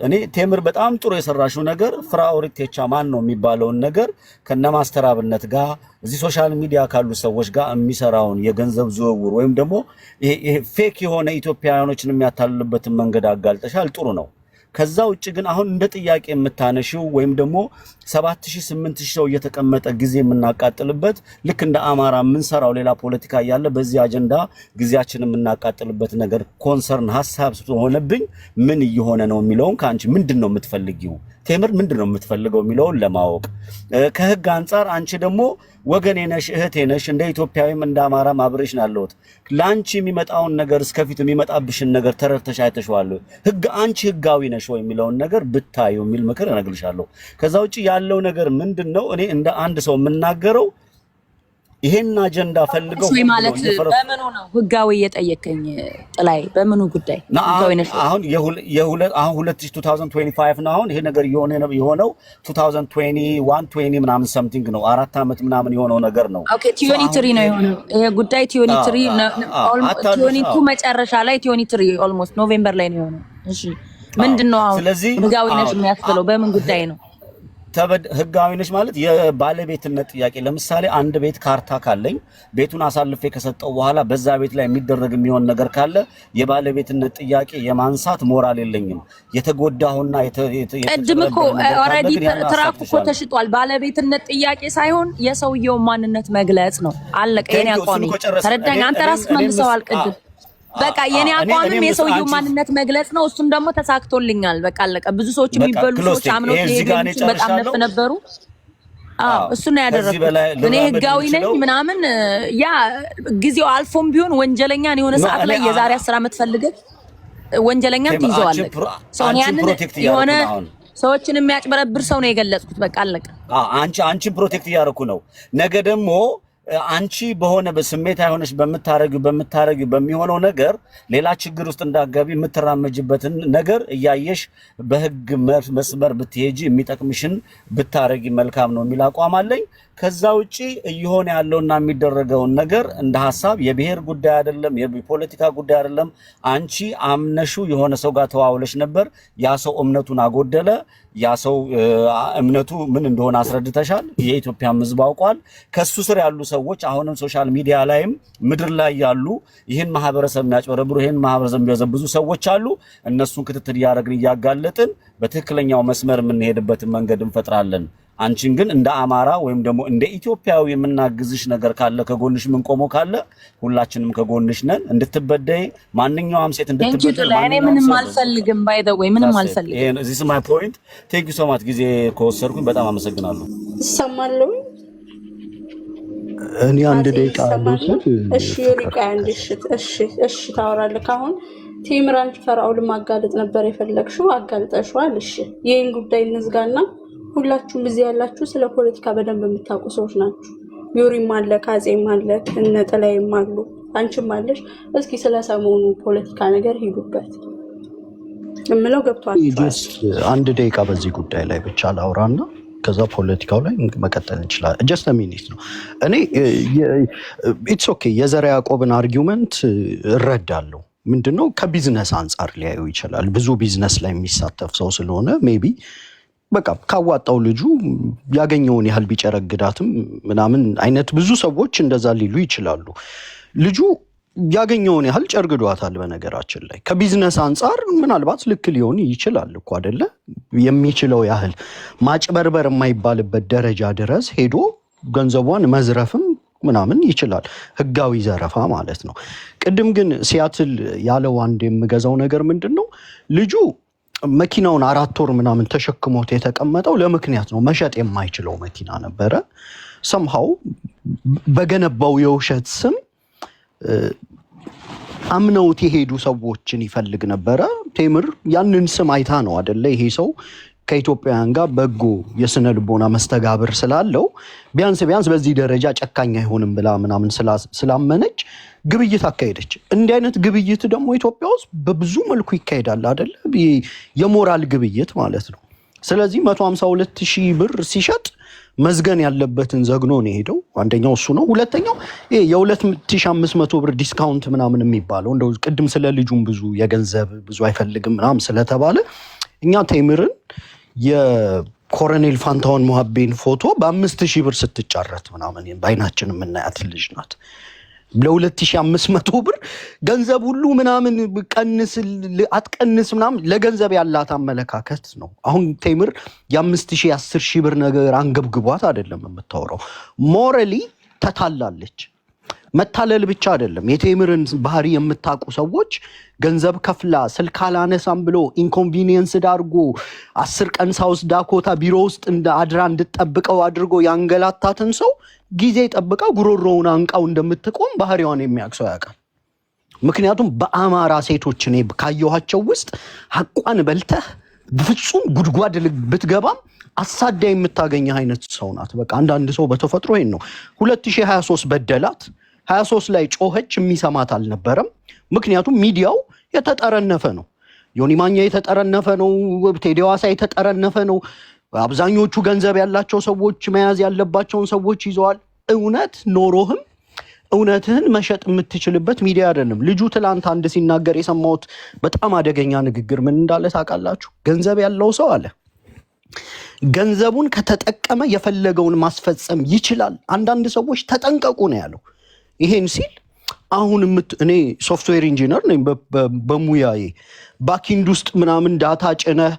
እኔ ቴምር በጣም ጥሩ የሰራሽው ነገር ፍራኦል ቴቻ ማን ነው የሚባለውን ነገር ከነማስተራብነት ጋር እዚህ ሶሻል ሚዲያ ካሉ ሰዎች ጋር የሚሰራውን የገንዘብ ዝውውር ወይም ደግሞ ይሄ ፌክ የሆነ ኢትዮጵያውያኖችን የሚያታልልበትን መንገድ አጋልጠሻል። ጥሩ ነው። ከዛ ውጭ ግን አሁን እንደ ጥያቄ የምታነሺው ወይም ደግሞ 7000 8000 ሰው እየተቀመጠ ጊዜ የምናቃጥልበት ልክ እንደ አማራ የምንሰራው ሌላ ፖለቲካ ያለ በዚህ አጀንዳ ጊዜያችንን የምናቃጥልበት ነገር ኮንሰርን ሐሳብ ስለሆነብኝ ምን እየሆነ ነው የሚለውን ካንቺ ምንድነው የምትፈልጊው ቴምር ምንድነው የምትፈልገው የሚለውን ለማወቅ ከህግ አንፃር አንቺ ደግሞ ወገኔ ነሽ እህቴ ነሽ እንደ ኢትዮጵያዊም እንደ አማራ ማብረሽ ናለውት ላንቺ የሚመጣውን ነገር እስከፊት የሚመጣብሽን ነገር ተረድተሽ አይተሽዋል። ህግ አንቺ ህጋዊ ነሽ ወይ የሚለውን ነገር ብታዩ የሚል ምክር እነግርሻለሁ። ከዛ ውጪ ያለው ነገር ምንድነው እኔ እንደ አንድ ሰው የምናገረው ይሄን አጀንዳ ፈልገው ወይ ማለት በምኑ ነው ህጋዊ የጠየቀኝ ጥላይ በምኑ ጉዳይ አሁን አሁን 2025 ነው አሁን ይሄ ነገር የሆነው 2021 20 ምናምን something ነው 4 አመት ምናምን የሆነው ነገር ነው ኦኬ ቲዮኒትሪ ነው የሆነው ይሄ ጉዳይ ቲዮኒትሪ ቲዮኒቱ መጨረሻ ላይ ቲዮኒትሪ ኦልሞስት ኖቬምበር ላይ ነው የሆነው እሺ ምንድነው አሁን ህጋዊ ነሽ የሚያስብለው በምን ጉዳይ ነው ህጋዊ ነሽ ማለት የባለቤትነት ጥያቄ ለምሳሌ አንድ ቤት ካርታ ካለኝ ቤቱን አሳልፌ ከሰጠው በኋላ በዛ ቤት ላይ የሚደረግ የሚሆን ነገር ካለ የባለቤትነት ጥያቄ የማንሳት ሞራል የለኝም የተጎዳውና ቀድምኮ ኦሬዲ ትራክ እኮ ተሽጧል ባለቤትነት ጥያቄ ሳይሆን የሰውየው ማንነት መግለጽ ነው አለቀ የኔ አቋሚ ተረዳኝ አንተ ራስህ መልሰዋል ቀድም በቃ የኔ አቋምም የሰውየው ማንነት መግለጽ ነው እሱም ደግሞ ተሳክቶልኛል በቃ አለቀ ብዙ ሰዎች የሚበሉ ሰዎች አምነው ይሄን በጣም ነበሩ እሱ ነው ያደረኩት እኔ ህጋዊ ነኝ ምናምን ያ ጊዜው አልፎም ቢሆን ወንጀለኛን የሆነ ሰዓት ላይ የዛሬ 10 አመት ፈልገህ ወንጀለኛን ትይዘዋለህ ሶኒያን የሆነ ሰዎችን የሚያጭበረብር ሰው ነው የገለጽኩት በቃ አለቀ አንቺ ፕሮቴክት ያደረኩ ነው ነገ ደግሞ አንቺ በሆነ በስሜት አይሆነሽ በመታረግ በሚሆነው ነገር ሌላ ችግር ውስጥ እንዳጋቢ የምትራመጅበትን ነገር እያየሽ በህግ መስመር ብትሄጂ የሚጠቅምሽን ብታረጊ መልካም ነው የሚል አቋም አለኝ ከዛ ውጪ እየሆነ ያለውና የሚደረገው ነገር እንደ ሐሳብ የብሔር ጉዳይ አይደለም የፖለቲካ ጉዳይ አይደለም አንቺ አምነሹ የሆነ ሰው ጋር ተዋውለሽ ነበር ያ ሰው እምነቱን አጎደለ ያ ሰው እምነቱ ምን እንደሆነ አስረድተሻል የኢትዮጵያ ህዝብ አውቋል ከሱ ስር ያሉ ሰዎች አሁንም ሶሻል ሚዲያ ላይም ምድር ላይ ያሉ ይሄን ማህበረሰብ የሚያጭበረብሩ ይሄን ማህበረሰብ የሚያዘብዙ ሰዎች አሉ እነሱን ክትትል ያደረግን ያጋለጥን በትክክለኛው መስመር የምንሄድበትን መንገድ እንፈጥራለን አንቺን ግን እንደ አማራ ወይም ደግሞ እንደ ኢትዮጵያዊ የምናግዝሽ ነገር ካለ ከጎንሽ ምን ቆሞ ካለ ሁላችንም ከጎንሽ ነን እንድትበደይ ማንኛውም ሴት እንድትበደይ እኔ ምንም አልፈልግም ባይ ዘ ወይ ምንም አልፈልግም this is my point thank you so much ጊዜ ከወሰድኩኝ በጣም አመሰግናለሁ ሰማለሁ እኔ አንድ ደቂቃ ልውሰድ እሺ ሪቃ እሺ ታወራለህ አሁን ቴምራን ፈራውል ማጋለጥ ነበር የፈለግሽው አጋልጠሽዋል እሺ ይሄን ጉዳይ እንዝጋና ሁላችሁም እዚህ ያላችሁ ስለ ፖለቲካ በደንብ የምታውቁ ሰዎች ናችሁ ዮሪም አለ ካጼም አለ እነጠላይም አሉ አንቺም አለሽ እስኪ ስለ ሰሞኑ ፖለቲካ ነገር ሄዱበት እምለው ገብቷል አንድ ደቂቃ በዚህ ጉዳይ ላይ ብቻ ላውራና ከዛ ፖለቲካው ላይ መቀጠል እንችላለን just a minute ነው እኔ it's okay የዘራ ያዕቆብን አርጊውመንት እረዳለሁ ምንድነው ከቢዝነስ አንፃር ሊያዩ ይችላል ብዙ ቢዝነስ ላይ የሚሳተፍ ሰው ስለሆነ ሜቢ በቃ ካዋጣው ልጁ ያገኘውን ያህል ቢጨረግዳትም ምናምን አይነት ብዙ ሰዎች እንደዛ ሊሉ ይችላሉ ልጁ ያገኘውን ያህል ጨርግዷታል በነገራችን ላይ ከቢዝነስ አንፃር ምናልባት ልክ ሊሆን ይችላል እኮ አይደለ የሚችለው ያህል ማጭበርበር የማይባልበት ደረጃ ድረስ ሄዶ ገንዘቧን መዝረፍም ምናምን ይችላል ህጋዊ ዘረፋ ማለት ነው ቅድም ግን ሲያትል ያለው አንድ የምገዛው ነገር ምንድነው ልጁ መኪናውን 4 ወር ምናምን ተሸክሞት የተቀመጠው ለምክንያት ነው መሸጥ የማይችለው መኪና ነበረ somehow በገነባው የውሸት ስም አምነውት የሄዱ ሰዎችን ይፈልግ ነበረ ቴምር ያንን ስም አይታ ነው አይደለ ይሄ ሰው ከኢትዮጵያውያን ጋር በጎ የስነ ልቦና መስተጋብር ስላለው ቢያንስ በዚህ ደረጃ ጨካኝ አይሆንም ብላ ምናምን ስላመነች ግብይት አካሄደች እንዲህ አይነት ግብይት ደግሞ ኢትዮጵያ ውስጥ በብዙ መልኩ ይካሄዳል አይደል የሞራል ግብይት ማለት ነው ስለዚህ 152,000 ብር ሲሸጥ መዝገን ያለበትን ዘግኖ ነው ሄደው አንደኛው እሱ ነው ሁለተኛው የ2500 ብር ዲስካውንት ምናምን የሚባለው እንደው ቅድም ስለ ልጁም ብዙ የገንዘብ ብዙ አይፈልግም ምናምን ስለተባለ እኛ ቴምርን የኮሎኔል ፋንታውን ሙሐቤን ፎቶ በ5000 ብር ስትጫረት ምናምን ባይናችን የምናያት ልጅ ናት ለ2500 ብር ገንዘብ ሁሉ ምናምን ቀንስ አትቀንስ ምናምን ለገንዘብ ያላት አመለካከት ነው አሁን ቴምር የ5000 10,000 ብር ነገር አንገብግቧት አይደለም የምታወራው ሞራሊ ተታላለች መታለል ብቻ አይደለም የቴምርን ባህሪ የምታቁ ሰዎች ገንዘብ ከፍላ ስልክ አላነሳም ብሎ ኢንኮንቪኒየንስ ዳርጎ 10 ቀን ሳውስ ዳኮታ ቢሮ ውስጥ እንደ አድራ እንድትጠብቀው አድርጎ ያንገላታትን ሰው ጊዜ ጠብቃ ጉሮሮውን አንቃው እንደምትቆም ባህሪዋን የሚያክሰው ያውቃል ምክንያቱም በአማራ ሴቶች እኔ ካየኋቸው ውስጥ ሐቋን በልተህ ፍጹም ጉድጓድ ብትገባም አሳዳ የምታገኘ አይነት ሰው ናት። በቃ አንዳንድ ሰው በተፈጥሮ ይሄን ነው። 2023 በደላት 23 ላይ ጮኸች፣ የሚሰማት አልነበረም። ምክንያቱም ሚዲያው የተጠረነፈ ነው። ዮኒ ማኛ የተጠረነፈ ነው። ቴዲ ሃዋሳ የተጠረነፈ ነው። አብዛኞቹ ገንዘብ ያላቸው ሰዎች መያዝ ያለባቸውን ሰዎች ይዘዋል። እውነት ኖሮህም እውነትህን መሸጥ የምትችልበት ሚዲያ አይደለም። ልጁ ትላንት አንድ ሲናገር የሰማሁት በጣም አደገኛ ንግግር ምን እንዳለ ታውቃላችሁ? ገንዘብ ያለው ሰው አለ ገንዘቡን ከተጠቀመ የፈለገውን ማስፈጸም ይችላል። አንዳንድ ሰዎች ተጠንቀቁ ነው ያለው። ይሄን ሲል አሁን እኔ ሶፍትዌር ኢንጂነር ነኝ በሙያዬ። ባኪንድ ውስጥ ምናምን ዳታ ጭነህ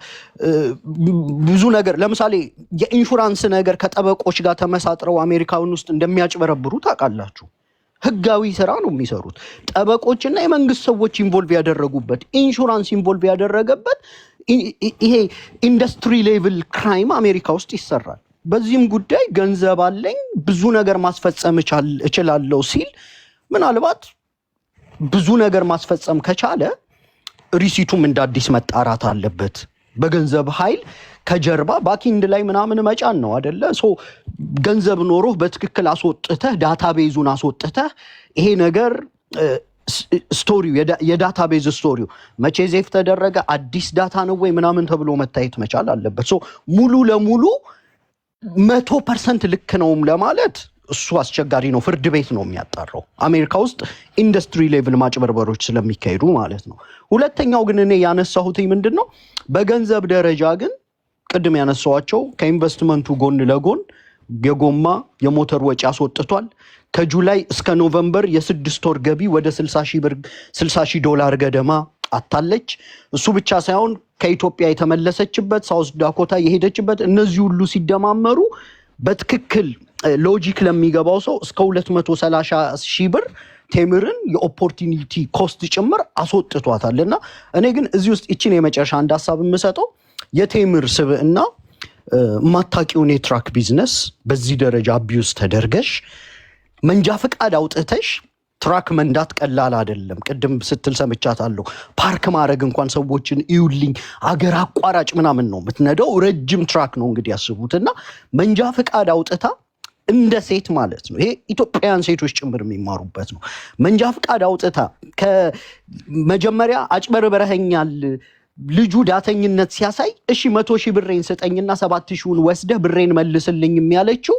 ብዙ ነገር ለምሳሌ የኢንሹራንስ ነገር ከጠበቆች ጋር ተመሳጥረው አሜሪካን ውስጥ እንደሚያጭበረብሩ ታውቃላችሁ። ህጋዊ ስራ ነው የሚሰሩት። ጠበቆችና የመንግስት ሰዎች ኢንቮልቭ ያደረጉበት ኢንሹራንስ ኢንቮልቭ ያደረገበት ይሄ ኢንዱስትሪ ሌቭል ክራይም አሜሪካ ውስጥ ይሰራል። በዚህም ጉዳይ ገንዘብ አለኝ ብዙ ነገር ማስፈጸም እችላለሁ ሲል ምናልባት ብዙ ነገር ማስፈጸም ከቻለ ሪሲቱም እንደ አዲስ መጣራት አለበት። በገንዘብ ኃይል ከጀርባ ባኪንድ ላይ ምናምን መጫን ነው አይደለ? ገንዘብ ኖሮ በትክክል አስወጥተህ ዳታቤዙን አስወጥተህ ይሄ ነገር ስቶሪው የዳታቤዝ ስቶሪው መቼ ዜፍ ተደረገ አዲስ ዳታ ነው ወይ ምናምን ተብሎ መታየት መቻል አለበት። ሙሉ ለሙሉ 100% ልክ ነውም ለማለት እሱ አስቸጋሪ ነው። ፍርድ ቤት ነው የሚያጣራው። አሜሪካ ውስጥ ኢንዱስትሪ ሌቭል ማጭበርበሮች ስለሚካሄዱ ማለት ነው። ሁለተኛው ግን እኔ ያነሳሁት ምንድነው በገንዘብ ደረጃ ግን ቅድም ያነሳዋቸው ከኢንቨስትመንቱ ጎን ለጎን የጎማ የሞተር ወጪ አስወጥቷል። ከጁላይ እስከ ኖቨምበር የ6 ወር ገቢ ወደ $60,000 ገደማ አታለች። እሱ ብቻ ሳይሆን ከኢትዮጵያ የተመለሰችበት ሳውዝ ዳኮታ የሄደችበት እነዚህ ሁሉ ሲደማመሩ በትክክል ሎጂክ ለሚገባው ሰው እስከ $230,000 ቴምርን የኦፖርቹኒቲ ኮስት ጭምር አስወጥቷታልና እኔ ግን እዚህ ውስጥ እቺን የመጨረሻ አንድ ሐሳብ የምሰጠው የቴምር ስብዕና ማታቂውን የትራክ ቢዝነስ በዚህ ደረጃ አቢዩስ ተደርገሽ መንጃ ፍቃድ አውጥተሽ ትራክ መንዳት ቀላል አይደለም። ቅድም ስትል ሰምቻታለሁ። ፓርክ ማድረግ እንኳን ሰዎችን ይውልኝ አገር አቋራጭ ምናምን ነው የምትነዳው። ረጅም ትራክ ነው እንግዲህ ያስቡትና መንጃ ፍቃድ አውጥታ እንደ ሴት ማለት ነው። ይሄ ኢትዮጵያውያን ሴቶች ጭምር የሚማሩበት ነው። መንጃ ፍቃድ አውጥታ ከመጀመሪያ አጭበርብረኸኛል ልጁ ዳተኝነት ሲያሳይ እሺ 100,000 ብሬን ስጠኝና 7,000ን ወስደህ ብሬን መልስልኝ የሚያለችው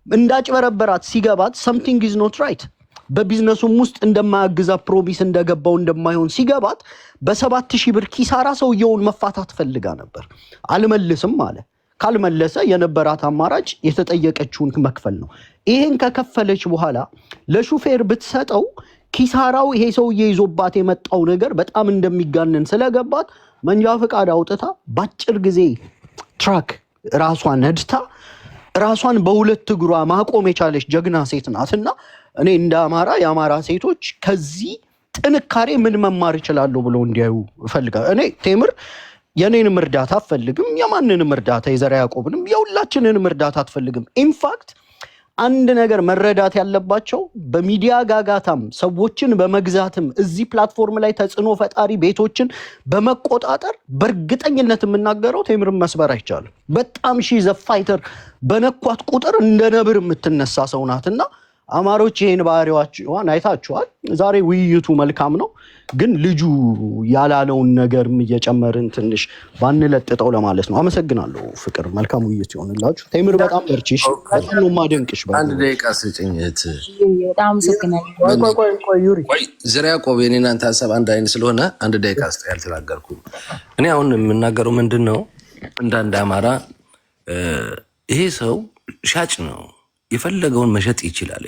እንዳጭበረበራት ሲገባት something is not right። በቢዝነሱም ውስጥ እንደማያግዛ ፕሮሚስ እንደገባው እንደማይሆን ሲገባት በ7,000 ብር ኪሳራ ሰውየውን መፋታት ፈልጋ ነበር። አልመልስም አለ። ካልመለሰ የነበራት አማራጭ የተጠየቀችውን መክፈል ነው። ይሄን ከከፈለች በኋላ ለሹፌር ብትሰጠው ኪሳራው ይሄ ሰውዬ ይዞባት የመጣው ነገር በጣም እንደሚጋነን ስለገባት መንጃ ፍቃድ አውጥታ ባጭር ጊዜ ትራክ ራሷን ነድታ ራሷን በሁለት እግሯ ማቆም የቻለች ጀግና ሴት ናትና እኔ እንደ አማራ የአማራ ሴቶች ከዚህ ጥንካሬ ምን መማር ይችላሉ ብሎ እንዲያዩ እፈልጋለሁ። እኔ ቴምር የኔንም እርዳታ አትፈልግም፣ የማንንም እርዳታ የዘራ ያዕቆብንም የሁላችንንም እርዳታ አትፈልግም። ኢንፋክት አንድ ነገር መረዳት ያለባቸው በሚዲያ ጋጋታም ሰዎችን በመግዛትም እዚህ ፕላትፎርም ላይ ተጽዕኖ ፈጣሪ ቤቶችን በመቆጣጠር በእርግጠኝነት የምናገረው ቴምርን መስበር አይቻልም። በጣም ሺ ዘ ፋይተር በነኳት ቁጥር እንደ ነብር የምትነሳ ሰው ናትና አማሮች ይሄን ባህሪዋን አይታችኋል። ዛሬ ውይይቱ መልካም ነው፣ ግን ልጁ ያላለውን ነገርም እየጨመርን ትንሽ ባንለጥጠው ለማለት ነው። አመሰግናለሁ። ፍቅር መልካም ውይይት ይሆንላችሁ። ቴምር በጣም በርቺሽ። በጣም ነው ማደንቅሽ። አንድ ደቂቃ ስጭኝ እህት። በጣም አመሰግናለሁ። ቆይ ዩሪ ዘር ያዕቆብ የኔ እናንተ ሀሳብ አንድ አይነት ስለሆነ አንድ ደቂቃ ስጥ። ያልተናገርኩ እኔ አሁን የምናገረው ምንድን ነው፣ እንዳንድ አማራ ይሄ ሰው ሻጭ ነው፣ የፈለገውን መሸጥ ይችላል።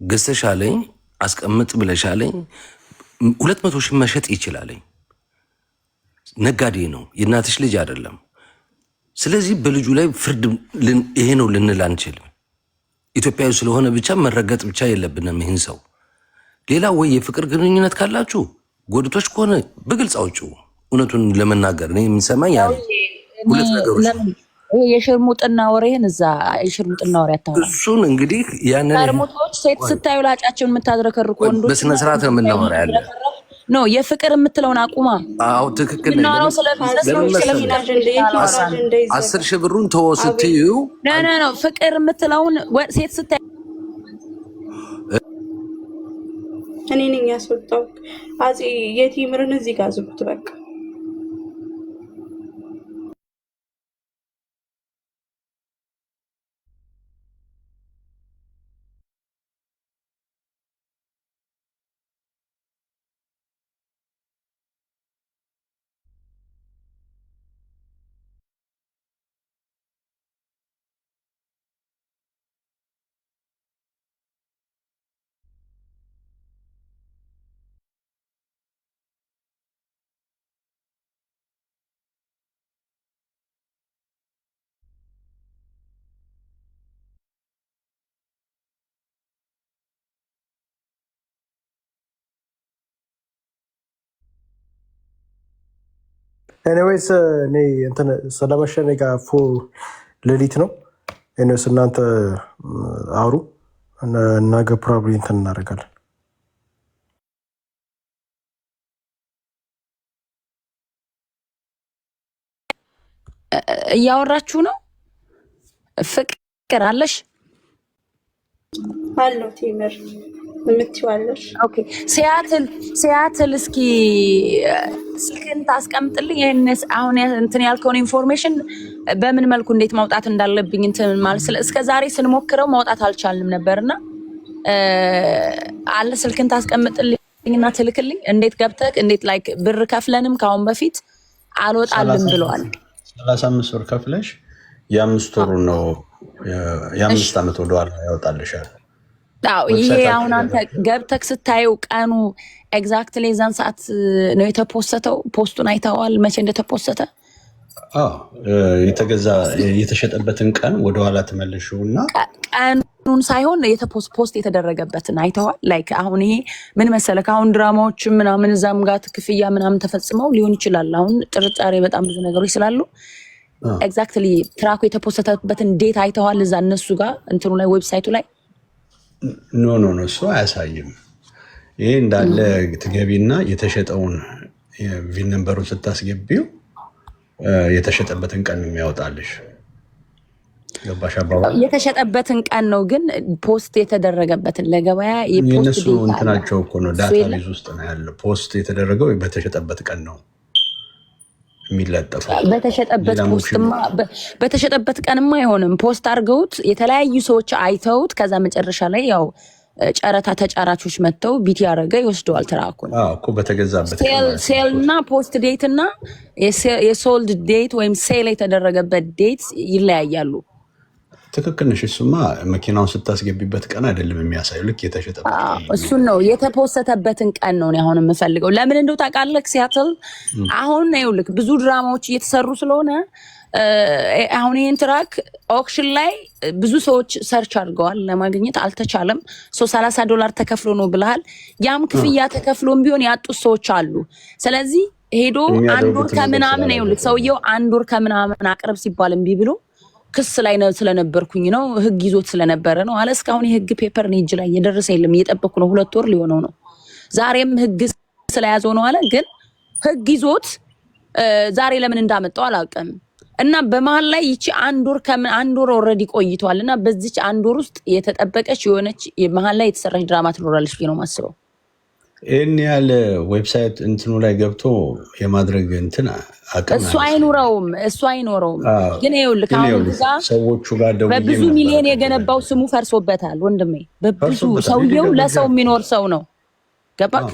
ገዝተሻለኝ አስቀምጥ ብለሻለኝ 200,000 መሸጥ ይችላል። ነጋዴ ነው፣ የእናትሽ ልጅ አይደለም። ስለዚህ በልጁ ላይ ፍርድ ይሄ ነው ልንል አንችልም። ኢትዮጵያዊ ስለሆነ ብቻ መረገጥ ብቻ የለብንም ይህን ሰው። ሌላ ወይ የፍቅር ግንኙነት ካላችሁ ጎድቶች ከሆነ በግልጽ አውጪው። እውነቱን ለመናገር እኔ የሚሰማኝ ያ ሁለት ነገሮች የሽርሙጥና ወሬህን እዛ የሽርሙጥና ወሬ አታውራ። እሱን እንግዲህ ያንን ሽርሙጦች ሴት ስታዩ ላጫቸውን የምታዝረከርኩ ወንዶች በስነ ስርዓት ነው የምናወራ ያለ ኖ የፍቅር የምትለውን አቁማ። አዎ ትክክል ነኝ። ነው ስለ ቢዝነስ ነው ስለ ቢዝነስ 10,000 ብሩን ተወስትዩ ኖ ፍቅር የምትለውን ሴት ስታይ እኔ ነኝ ያስወጣው። አፄ የቲምርን እዚህ ጋር ዝጉት በቃ። ኤኒዌይስ እኔ እንትን ስለመሸኔ ጋር ሌሊት ነው። ኤኒዌይስ እናንተ አውሩ ነገ ፕሮባብሊ እንትን እናደርጋለን። እያወራችሁ ነው። ፍቅር አለሽ አለው ቲምር የምትይዋለሽ። ኦኬ ሲያትል እስኪ ስልክን ታስቀምጥልኝ። አሁን እንትን ያልከውን ኢንፎርሜሽን በምን መልኩ እንዴት ማውጣት እንዳለብኝ እንትን ማለት እስከ ዛሬ ስንሞክረው ማውጣት አልቻልንም ነበርና አለ ስልክን ታስቀምጥልኝና ትልክልኝ። እንዴት ገብተህ እንዴት ላይክ ብር ከፍለንም ካሁን በፊት አልወጣልም ብለዋል። 35 ብር ከፍለሽ የ5 ወሩ ነው የ5 ዓመት ወደኋላ ያወጣልሻል። ይሄ አሁን አንተ ገብተህ ስታየው ቀኑ ኤግዛክትሊ የዛን ሰዓት ነው የተፖሰተው። ፖስቱን አይተዋል መቼ እንደተፖሰተ? የተገዛ የተሸጠበትን ቀን ወደኋላ ተመልሽውና ቀኑን ሳይሆን ፖስት የተደረገበትን አይተዋል። ላይክ አሁን ይሄ ምን መሰለህ አሁን ድራማዎች ምናምን እዛም ጋር ክፍያ ምናምን ተፈጽመው ሊሆን ይችላል። አሁን ጥርጣሬ በጣም ብዙ ነገሮች ስላሉ ኤግዛክትሊ ትራኩ የተፖሰተበትን ዴት አይተዋል እዛ እነሱ ጋር እንትኑ ላይ ዌብሳይቱ ላይ? ኖ እሱ አያሳይም። ይሄ እንዳለ ትገቢና የተሸጠውን ቪን ነምበሩን ስታስገቢው የተሸጠበትን ቀን የሚያወጣልሽ። ገባሽ አባባል? የተሸጠበትን ቀን ነው ግን ፖስት የተደረገበትን ለገበያ የነሱ እንትናቸው እኮ ነው ዳታቤዝ ውስጥ ነው ያለው። ፖስት የተደረገው በተሸጠበት ቀን ነው የሚለጠፈው። በተሸጠበት ቀንማ አይሆንም። ፖስት አድርገውት የተለያዩ ሰዎች አይተውት ከዛ መጨረሻ ላይ ያው ጨረታ ተጫራቾች መጥተው ቢት ያደረገ ይወስደዋል ትራኩን እኮ በተገዛበት ሴል እና ፖስት ዴት እና የሶልድ ዴት ወይም ሴል የተደረገበት ዴት ይለያያሉ። ትክክል ነሽ። እሱማ መኪናውን ስታስገቢበት ቀን አይደለም የሚያሳዩ ልክ የተሸጠበት እሱን ነው የተፖሰተበትን ቀን ነው አሁን የምፈልገው። ለምን እንደው ታውቃለህ ሲያትል አሁን ይኸውልህ ብዙ ድራማዎች እየተሰሩ ስለሆነ አሁን ይሄን ትራክ ኦክሽን ላይ ብዙ ሰዎች ሰርች አድርገዋል ለማግኘት አልተቻለም። $30 ተከፍሎ ነው ብለሃል። ያም ክፍያ ተከፍሎም ቢሆን ያጡት ሰዎች አሉ። ስለዚህ ሄዶ አንድ ወር ከምናምን ይኸውልህ ሰውየው አንድ ወር ከምናምን አቅርብ ሲባል እምቢ ብሎ ክስ ላይ ነው ስለነበርኩኝ ነው ህግ ይዞት ስለነበረ ነው አለ። እስካሁን የህግ ፔፐር ነው እጅ ላይ የደረሰ የለም። እየጠበኩ ነው 2 ወር ሊሆነው ነው። ዛሬም ህግ ስለያዘው ነው አለ። ግን ህግ ይዞት ዛሬ ለምን እንዳመጣው አላውቅም። እና በመሃል ላይ ይቺ አንድ ወር ኦልሬዲ ቆይቷል። እና በዚች አንድ ወር ውስጥ የተጠበቀች የሆነች መሃል ላይ የተሰራች ድራማ ትኖራለች ብዬ ነው ማስበው። ይህን ያለ ዌብሳይት እንትኑ ላይ ገብቶ የማድረግ እንትን አቅም እሱ አይኖረውም። ግን ይኸውልህ አሁን ሰዎቹ ጋር በብዙ ሚሊዮን የገነባው ስሙ ፈርሶበታል ወንድሜ። በብዙ ሰውየው ለሰው የሚኖር ሰው ነው። ገባክ?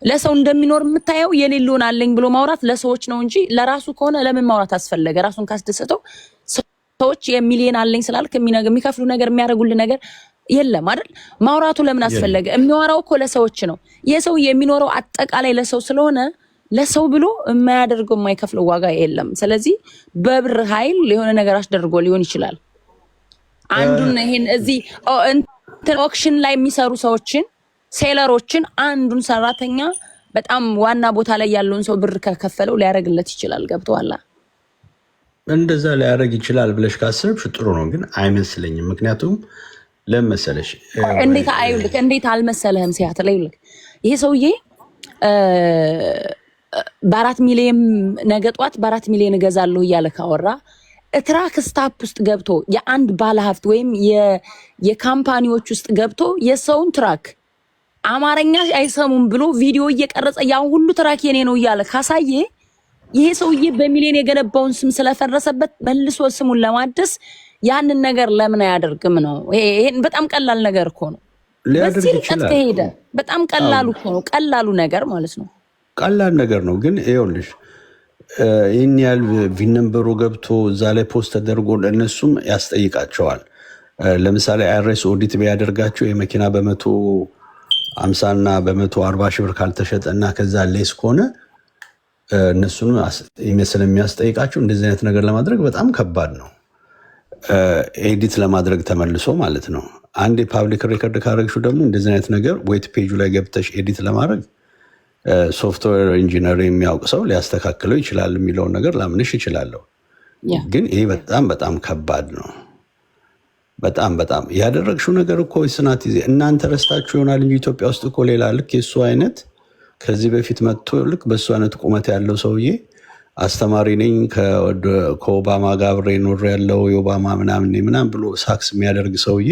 ለሰው እንደሚኖር የምታየው የሌለውን አለኝ ብሎ ማውራት ለሰዎች ነው እንጂ ለራሱ ከሆነ ለምን ማውራት አስፈለገ? ራሱን ካስደሰተው ሰዎች የሚሊዮን አለኝ ስላልክ የሚከፍሉ ነገር የሚያደርጉልህ ነገር የለም አይደል? ማውራቱ ለምን አስፈለገ? የሚያወራው እኮ ለሰዎች ነው። የሰው የሚኖረው አጠቃላይ ለሰው ስለሆነ ለሰው ብሎ የማያደርገው የማይከፍለው ዋጋ የለም። ስለዚህ በብር ኃይል የሆነ ነገር አስደርጎ ሊሆን ይችላል። አንዱን ይሄን እዚህ ኦክሽን ላይ የሚሰሩ ሰዎችን ሴለሮችን አንዱን ሰራተኛ በጣም ዋና ቦታ ላይ ያለውን ሰው ብር ከከፈለው ሊያደርግለት ይችላል። ገብቶሃል? እንደዛ ሊያደርግ ይችላል ብለሽ ካሰብሽ ጥሩ ነው፣ ግን አይመስለኝም። ምክንያቱም ለምን መሰለሽ? እንዴት አልመሰለህም? ሲያትል ይሄ ሰውዬ በ4 ሚሊዮን ነገ ጧት በ4 ሚሊዮን እገዛለሁ እያለ ካወራ ትራክ ስታፕ ውስጥ ገብቶ የአንድ ባለሀብት ወይም የካምፓኒዎች ውስጥ ገብቶ የሰውን ትራክ አማርኛ አይሰሙም ብሎ ቪዲዮ እየቀረጸ ያን ሁሉ ትራክ የኔ ነው እያለ ካሳየ ይሄ ሰውዬ በሚሊዮን የገነባውን ስም ስለፈረሰበት መልሶ ስሙን ለማደስ ያንን ነገር ለምን አያደርግም ነው? ይሄን በጣም ቀላል ነገር እኮ ነው። ሊያደርግ ይችላል። ከሄደ በጣም ቀላሉ እኮ ነው። ቀላሉ ነገር ማለት ነው። ቀላል ነገር ነው። ግን ይኸውልሽ ይህን ያህል ቪነንበሩ ገብቶ እዛ ላይ ፖስት ተደርጎ እነሱም ያስጠይቃቸዋል። ለምሳሌ አይሬስ ኦዲት ቢያደርጋቸው የመኪና በ150 እና በ140 ሺህ ብር ካልተሸጠ እና ከዛ ሌስ ከሆነ እነሱንም ስለሚያስጠይቃቸው እንደዚህ አይነት ነገር ለማድረግ በጣም ከባድ ነው። ኤዲት ለማድረግ ተመልሶ ማለት ነው። አንድ የፓብሊክ ሬከርድ ካረግሹ ደግሞ እንደዚህ አይነት ነገር ዌት ፔጁ ላይ ገብተሽ ኤዲት ለማድረግ ሶፍትዌር ኢንጂነር የሚያውቅ ሰው ሊያስተካክለው ይችላል የሚለውን ነገር ላምንሽ ይችላለሁ። ግን ይሄ በጣም በጣም ከባድ ነው። በጣም በጣም ያደረግሽው ነገር እኮ ስናት እናንተ ረስታችሁ ይሆናል እንጂ ኢትዮጵያ ውስጥ እኮ ሌላ ልክ የእሱ አይነት ከዚህ በፊት መጥቶ ልክ በእሱ አይነት ቁመት ያለው ሰውዬ አስተማሪ ነኝ ከኦባማ ጋር አብሬ ኖር ያለው የኦባማ ምናምን ብሎ ሳክስ የሚያደርግ ሰውዬ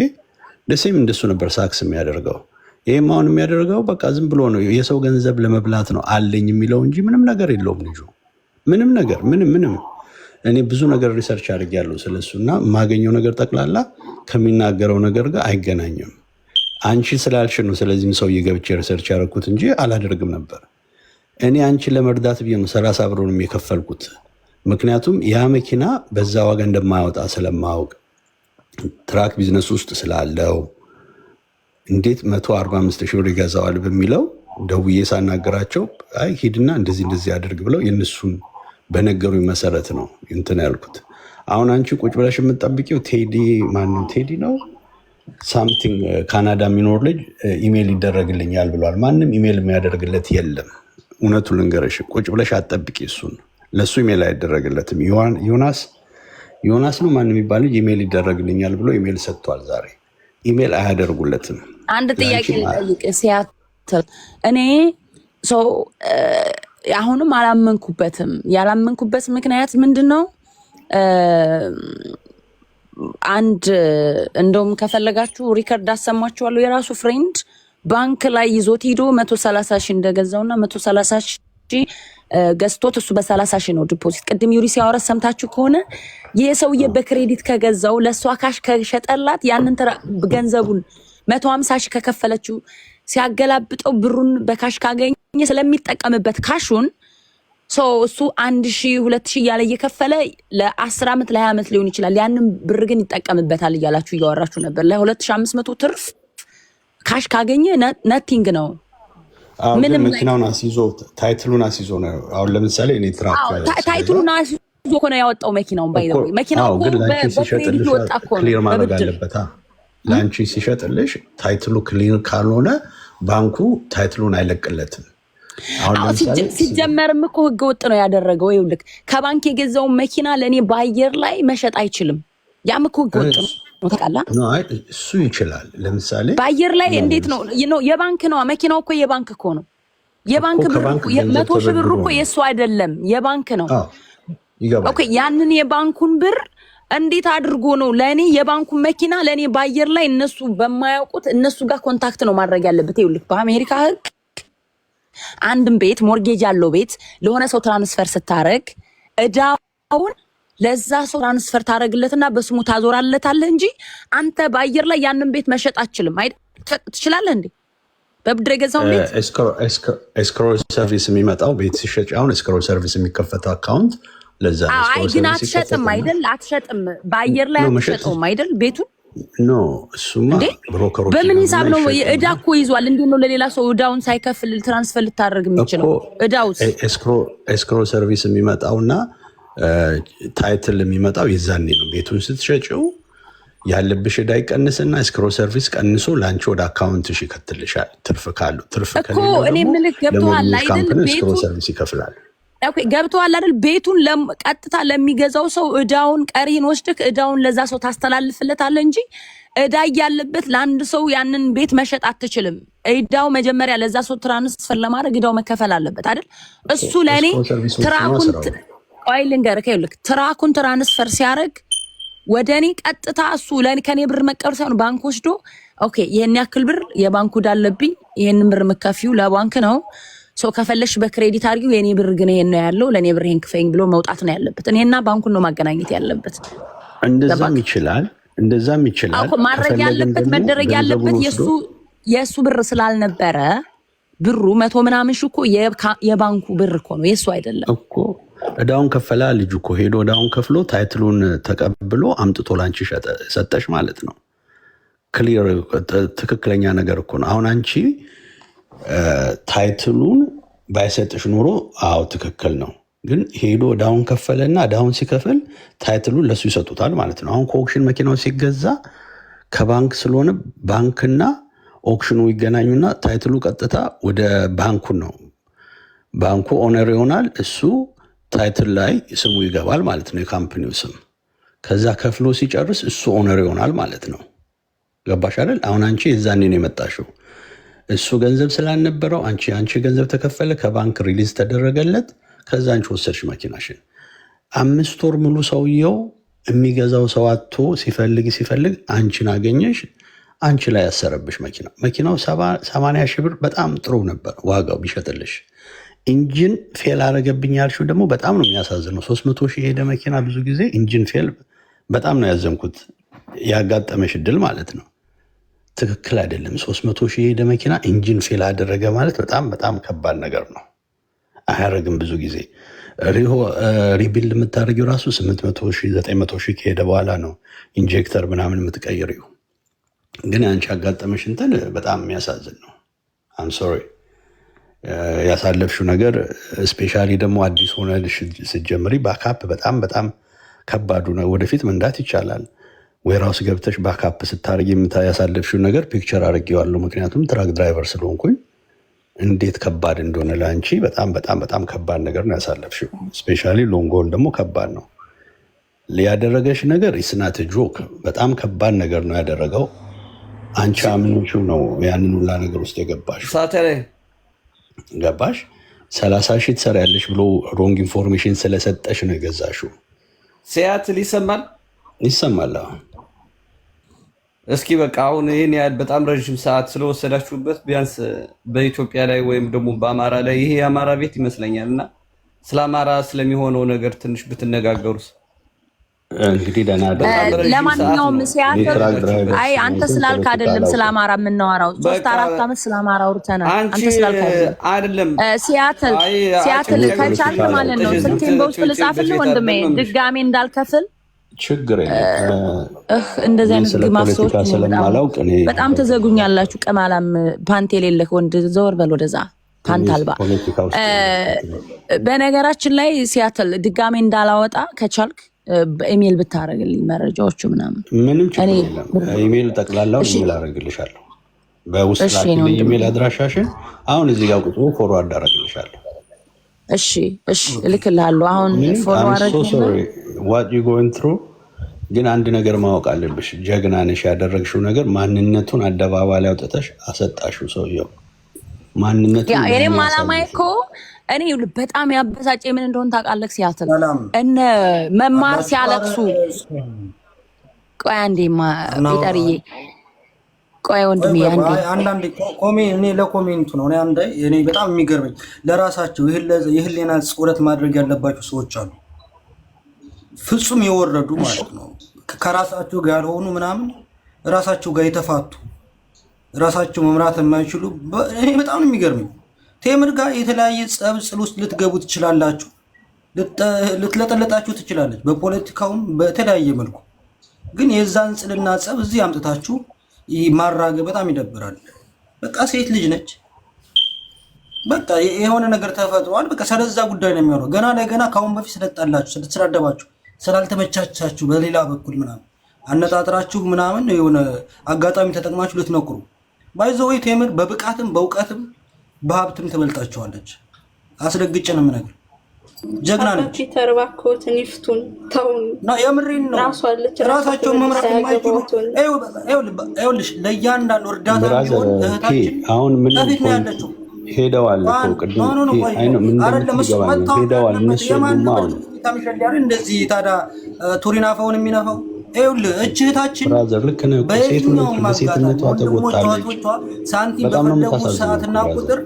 ደሴም እንደሱ ነበር ሳክስ የሚያደርገው። ይህም አሁን የሚያደርገው በቃ ዝም ብሎ ነው የሰው ገንዘብ ለመብላት ነው አለኝ የሚለው እንጂ ምንም ነገር የለውም ልጁ። ምንም ነገር ምንም እኔ ብዙ ነገር ሪሰርች አድርጌያለሁ ስለሱ እና የማገኘው ነገር ጠቅላላ ከሚናገረው ነገር ጋር አይገናኝም። አንቺ ስላልሽ ነው ስለዚህም ሰውዬ ገብቼ ሪሰርች ያደረኩት እንጂ አላደርግም ነበር። እኔ አንቺን ለመርዳት ብዬ ነው 30 ብሩንም የከፈልኩት። ምክንያቱም ያ መኪና በዛ ዋጋ እንደማያወጣ ስለማወቅ ትራክ ቢዝነስ ውስጥ ስላለው እንዴት 145 ሺህ ብር ይገዛዋል በሚለው ደውዬ ሳናገራቸው አይ ሂድና እንደዚህ አድርግ ብለው የነሱን በነገሩኝ መሰረት ነው እንትን ያልኩት። አሁን አንቺ ቁጭ ብለሽ የምትጠብቂው ቴዲ ማነው? ቴዲ ነው ሳምቲንግ ካናዳ የሚኖር ልጅ ኢሜል ይደረግልኛል ብሏል። ማንም ኢሜል የሚያደርግለት የለም። እውነቱን ልንገርሽ፣ ቁጭ ብለሽ አትጠብቂ። እሱን ለሱ ኢሜል አይደረግለትም። ዮናስ ነው ማንም የሚባል ልጅ ኢሜል ይደረግልኛል ብሎ ኢሜል ሰጥቷል። ዛሬ ኢሜል አያደርጉለትም። አንድ ጥያቄ ልጠይቅ። ሲያትል እኔ ሰው አሁንም አላመንኩበትም። ያላመንኩበት ምክንያት ምንድን ነው? አንድ እንደውም ከፈለጋችሁ ሪከርድ አሰማችኋለሁ። የራሱ ፍሬንድ ባንክ ላይ ይዞት ሂዶ 130 ሺህ እንደገዛውና 130 ሺህ ገዝቶት እሱ በ30 ሺህ ነው ዲፖዚት። ቅድም ዩሪ ሲያወራ ሰምታችሁ ከሆነ ይሄ ሰውዬ በክሬዲት ከገዛው ለሷ ካሽ ከሸጠላት ያንን ገንዘቡን 150 ሺህ ከከፈለችው ሲያገላብጠው ብሩን በካሽ ካገኘ ስለሚጠቀምበት ካሹን እሱ 1000 2000 እያለ እየከፈለ ለ10 ዓመት ለ20 ዓመት ሊሆን ይችላል። ያንን ብር ግን ይጠቀምበታል እያላችሁ እያወራችሁ ነበር። ለ2500 ትርፍ ካሽ ካገኘ ነቲንግ ነው። ምንም መኪናውን አስይዞ ታይትሉን አስይዞ ነው። አሁን ለምሳሌ እኔ ትራክ ታይትሉን አስይዞ እኮ ነው ያወጣው መኪናውን። ባይዘው መኪናው ግን ላንቺ ሲሸጥልሽ ክሊር ማድረግ አለበት። ላንቺ ሲሸጥልሽ ታይትሉ ክሊር ካልሆነ ባንኩ ታይትሉን አይለቅለትም። ሲጀመርም እኮ ህገ ወጥ ነው ያደረገው። ይኸውልህ ከባንክ የገዛውን መኪና ለእኔ በአየር ላይ መሸጥ አይችልም። ያም እኮ ህገ ወጥ ነው። እሱ ይችላል። ለምሳሌ በአየር ላይ እንዴት ነው? የባንክ ነው መኪናው እኮ የባንክ እኮ ነው። የባንክ ብር 100 ሺህ ብር እኮ የእሱ አይደለም የባንክ ነው። ኦኬ ያንን የባንኩን ብር እንዴት አድርጎ ነው ለእኔ የባንኩን መኪና ለእኔ በአየር ላይ እነሱ በማያውቁት እነሱ ጋር ኮንታክት ነው ማድረግ ያለበት። ይኸውልህ በአሜሪካ ህግ አንድም ቤት ሞርጌጅ ያለው ቤት ለሆነ ሰው ትራንስፈር ስታረግ እዳውን ለዛ ሰው ትራንስፈር ታረግለትና በስሙ ታዞራለታለህ እንጂ አንተ በአየር ላይ ያንን ቤት መሸጥ አትችልም። ትችላለህ እንዴ? በብድር የገዛውን ቤት ኤስክሮ ሰርቪስ የሚመጣው ቤት ሲሸጭ አሁን ኤስክሮ ሰርቪስ የሚከፈተው አካውንት ለዛ ነው። አይ ግን አትሸጥም አይደል? አትሸጥም በአየር ላይ አትሸጥም አይደል? ቤቱን ኖ እሱማ ብሮከሮች በምን ሂሳብ ነው? እዳ እኮ ይዟል። እንዴት ነው ለሌላ ሰው እዳውን ሳይከፍል ትራንስፈር ልታደርግ የሚችለው? እዳውስ ኤስክሮ ሰርቪስ የሚመጣውና ታይትል የሚመጣው የዛኔ ነው። ቤቱን ስትሸጪው ያለብሽ እዳ ይቀንስና ኤስክሮ ሰርቪስ ቀንሶ ላንቺ ወደ አካውንትሽ ይከትልሻል። ትርፍ ካለው ትርፍ ከሌለው እኮ እኔ ምልክ ገብቶሃል አይደል? ኤስክሮ ሰርቪስ ይከፍላል። ኦኬ ገብቶሃል አይደል? ቤቱን ቀጥታ ለሚገዛው ሰው እዳውን ቀሪን ወስድክ እዳውን ለዛ ሰው ታስተላልፍለታለህ እንጂ እዳ ያለበት ለአንድ ሰው ያንን ቤት መሸጥ አትችልም። እዳው መጀመሪያ ለዛ ሰው ትራንስፈር ለማድረግ እዳው መከፈል አለበት አይደል? እሱ ለኔ ትራኩን ትራንስፈር ሲያደርግ ወደኔ ቀጥታ እሱ ለኔ ከኔ ብር መቀበል ሳይሆን ባንክ ወስዶ ኦኬ ይሄን ያክል ብር የባንኩ ዳለብኝ ይሄን ብር መከፊው ለባንክ ነው ሰው ከፈለሽ በክሬዲት አድርጊው የኔ ብር ግን ይሄን ነው ያለው ለኔ ብር ይሄን ክፈኝ ብሎ መውጣት ነው ያለበት። እኔና ባንኩን ነው ማገናኘት ያለበት። እንደዛም ይችላል አኮ ማድረግ ያለበት መደረግ ያለበት የሱ ብር ስላልነበረ ብሩ 100 ምናምን እኮ የባንኩ ብር እኮ ነው የሱ አይደለም እኮ። እዳውን ከፈላ ልጅ እኮ ሄዶ እዳውን ከፍሎ ታይትሉን ተቀብሎ አምጥቶ ላንቺ ሰጠሽ ማለት ነው። ክሊር ትክክለኛ ነገር እኮ ነው። አሁን አንቺ ታይትሉን ባይሰጥሽ ኖሮ አዎ ትክክል ነው። ግን ሄዶ እዳውን ከፈለና እዳውን ሲከፍል ታይትሉን ለሱ ይሰጡታል ማለት ነው። አሁን ከኦክሽን መኪናው ሲገዛ ከባንክ ስለሆነ ባንክና ኦክሽኑ ይገናኙና ታይትሉ ቀጥታ ወደ ባንኩ ነው። ባንኩ ኦነር ይሆናል። እሱ ታይትል ላይ ስሙ ይገባል ማለት ነው፣ የካምፓኒው ስም። ከዛ ከፍሎ ሲጨርስ እሱ ኦነር ይሆናል ማለት ነው። ገባሽ አይደል? አሁን አንቺ የዛኔ ነው የመጣሽው። እሱ ገንዘብ ስላልነበረው አንቺ ገንዘብ ተከፈለ፣ ከባንክ ሪሊዝ ተደረገለት። ከዛ አንቺ ወሰድሽ መኪናሽን። 5 ወር ሙሉ ሰውየው የሚገዛው ሰው አጥቶ ሲፈልግ አንቺን አገኘሽ። አንቺ ላይ ያሰረብሽ መኪናው 80 ሺህ ብር በጣም ጥሩ ነበር ዋጋው ቢሸጥልሽ። ኢንጂን ፌል አረገብኝ ያልሽው ደግሞ በጣም ነው የሚያሳዝነው። 300 ሺህ ሄደ መኪና ብዙ ጊዜ ኢንጂን ፌል በጣም ነው ያዘንኩት። ያጋጠመሽ እድል ማለት ነው። ትክክል አይደለም። 300 ሺህ ሄደ መኪና ኢንጂን ፌል አደረገ ማለት በጣም ከባድ ነገር ነው። አያረግም ብዙ ጊዜ ሪቢልድ የምታደርጊው ራሱ 800 ሺህ 900 ሺህ ከሄደ በኋላ ነው ኢንጀክተር ምናምን የምትቀይሪው። ግን አንቺ ያጋጠመሽ እንትን በጣም የሚያሳዝን ነው። አም ሶሪ ያሳለፍሽው ነገር ስፔሻሊ ደግሞ አዲስ ሆነ ስትጀምሪ ባካፕ በጣም ከባዱ ነው። ወደፊት መንዳት ይቻላል ወይ ራስ ገብተሽ ባካፕ ስታርጊ ያሳለፍሽው ነገር ፒክቸር አድርጌዋለሁ። ምክንያቱም ትራክ ድራይቨር ስለሆንኩኝ እንዴት ከባድ እንደሆነ ለአንቺ በጣም ከባድ ነገር ነው ያሳለፍሽው። ስፔሻሊ ሎንጎል ደግሞ ከባድ ነው። ያደረገሽ ነገር ኢስናት ጆክ በጣም ከባድ ነገር ነው ያደረገው። አንቺ አምንሽው ነው ያንን ሁላ ነገር ውስጥ የገባሽ። ገባሽ 30 ሺህ ትሰሪያለሽ ብሎ ሮንግ ኢንፎርሜሽን ስለሰጠሽ ነው የገዛሽው። ሲያትል ይሰማል። እስኪ በቃ አሁን ይሄን ያህል በጣም ረጅም ሰዓት ስለወሰዳችሁበት ቢያንስ በኢትዮጵያ ላይ ወይም ደግሞ በአማራ ላይ ይሄ የአማራ ቤት ይመስለኛል እና ስለ አማራ ስለሚሆነው ነገር ትንሽ ብትነጋገሩስ? እንግዲህ ለማንኛውም ሲያትል አንተ ስላልክ አይደለም ስለ አማራ የምናወራው። 3-4 ዓመት ስለ አማራ አውርተናል። አንተ ስላልክ አይደለም። ሲያትል ከቻልክ ማለት ነው ስልኬን በውስጥ ልጻፍልህ ወንድሜ፣ ድጋሜ እንዳልከፍል ችግር የለም። እንደዚህ አይነት ግማፍሶች በጣም ተዘጉኛላችሁ። ቀማላም ፓንት የሌለህ ወንድ ዘወር በል ወደዛ፣ ፓንት አልባ። በነገራችን ላይ ሲያትል ድጋሜ እንዳላወጣ ከቻልክ በኢሜል ብታረግልኝ መረጃዎቹ ምናምን ምንም ችግር የለም። ኢሜል ጠቅላላው ኢሜል አረግልሻለሁ። በውስጥ ላኪልኝ ኢሜል አድራሻሽን። አሁን እዚህ ጋር ቁጥሩ ፎርዋርድ አረግልሻለሁ። እሺ እልክልሃለሁ። አሁን ፎርዋርድ what you going through። ግን አንድ ነገር ማወቅ አለብሽ። ጀግና ነሽ። ያደረግሽው ነገር ማንነቱን አደባባይ ላይ አውጥተሽ አሰጣሽው ሰውየው ማንነቱን። የኔም ዓላማዬ እኮ እኔ በጣም ያበሳጨ ምን እንደሆነ ታውቃለህ? ሲያትል እነ መማር ሲያለቅሱ ቆይ አንዴማ ፒተርዬ ቆይ ወንድሜ አንዳንዴ እኔ ለኮሜንቱ ነው እኔ በጣም የሚገርመኝ ለራሳቸው የህሊና ጸሎት ማድረግ ያለባቸው ሰዎች አሉ። ፍጹም የወረዱ ማለት ነው። ከራሳቸው ጋር ያልሆኑ ምናምን ራሳቸው ጋር የተፋቱ ራሳቸው መምራት የማይችሉ እኔ በጣም የሚገርመኝ ቴምር ጋር የተለያየ ጸብ ጽል ውስጥ ልትገቡ ትችላላችሁ፣ ልትለጠለጣችሁ ትችላለች፣ በፖለቲካውም በተለያየ መልኩ። ግን የዛን ጽልና ጸብ እዚህ አምጥታችሁ ማራገብ በጣም ይደብራል። በቃ ሴት ልጅ ነች። በቃ የሆነ ነገር ተፈጥሯል። በቃ ስለዛ ጉዳይ ነው የሚሆነው። ገና ለገና ካሁን በፊት ስለተጣላችሁ፣ ስለተሰዳደባችሁ፣ ስላልተመቻቻችሁ በሌላ በኩል ምናምን አነጣጥራችሁ ምናምን የሆነ አጋጣሚ ተጠቅማችሁ ልትነቁሩ ባይዘው ቴምር በብቃትም በእውቀትም በሀብትም ትበልጣቸዋለች። አስረግጬ ነው የምነግርህ። ጀግና ነች። ፒተር እባክዎትን ይፍቱን ተውን ነው የምሬን ነው። ራሳቸውን መምራት የማይችሉ ይኸውልሽ ለእያንዳንዱ እርዳታ ቢሆን እህታችን አሁን ምን ከፊት ነው ያለችው። ሄደዋል እኮ ቅድም ሄደዋል እነሱ እንደዚህ ታዲያ ቱሪናፋውን የሚነፋው ይኸውልህ እህታችን በየትኛውም በሴትነቷ ተጎጣለች። ሳንቲም በፈለጉ ሰዓትና ቁጥር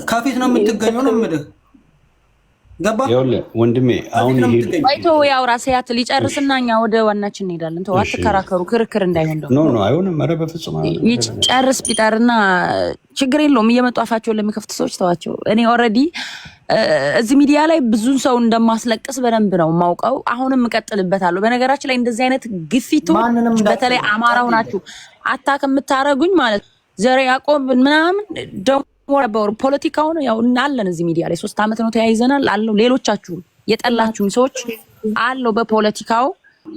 ከፊት ነው የምትገኘው ነው የምልህ። ገባ ወንድሜ አሁን ወይቶ ያውራ ሲያት ሊጨርስና እኛ ወደ ዋናችን እንሄዳለን። ተው አትከራከሩ፣ ክርክር እንዳይሆን ነው። ኖ አይሆንም። ኧረ በፍጹም ይጨርስ ቢጠርና ችግር የለውም። እየመጡ አፋቸውን ለሚከፍቱ ሰዎች ተዋቸው። እኔ ኦልሬዲ እዚህ ሚዲያ ላይ ብዙ ሰው እንደማስለቅስ በደንብ ነው የማውቀው። አሁንም እቀጥልበታለሁ። በነገራችን ላይ እንደዚህ አይነት ግፊቶች በተለይ አማራው ናችሁ አታክ የምታረጉኝ ማለት ዘር ያዕቆብ ምናምን ወረበሩ ፖለቲካውን ያው እናለን እዚህ ሚዲያ ላይ 3 አመት ነው ተያይዘናል አለው። ሌሎቻችሁ የጠላችሁኝ ሰዎች አለው በፖለቲካው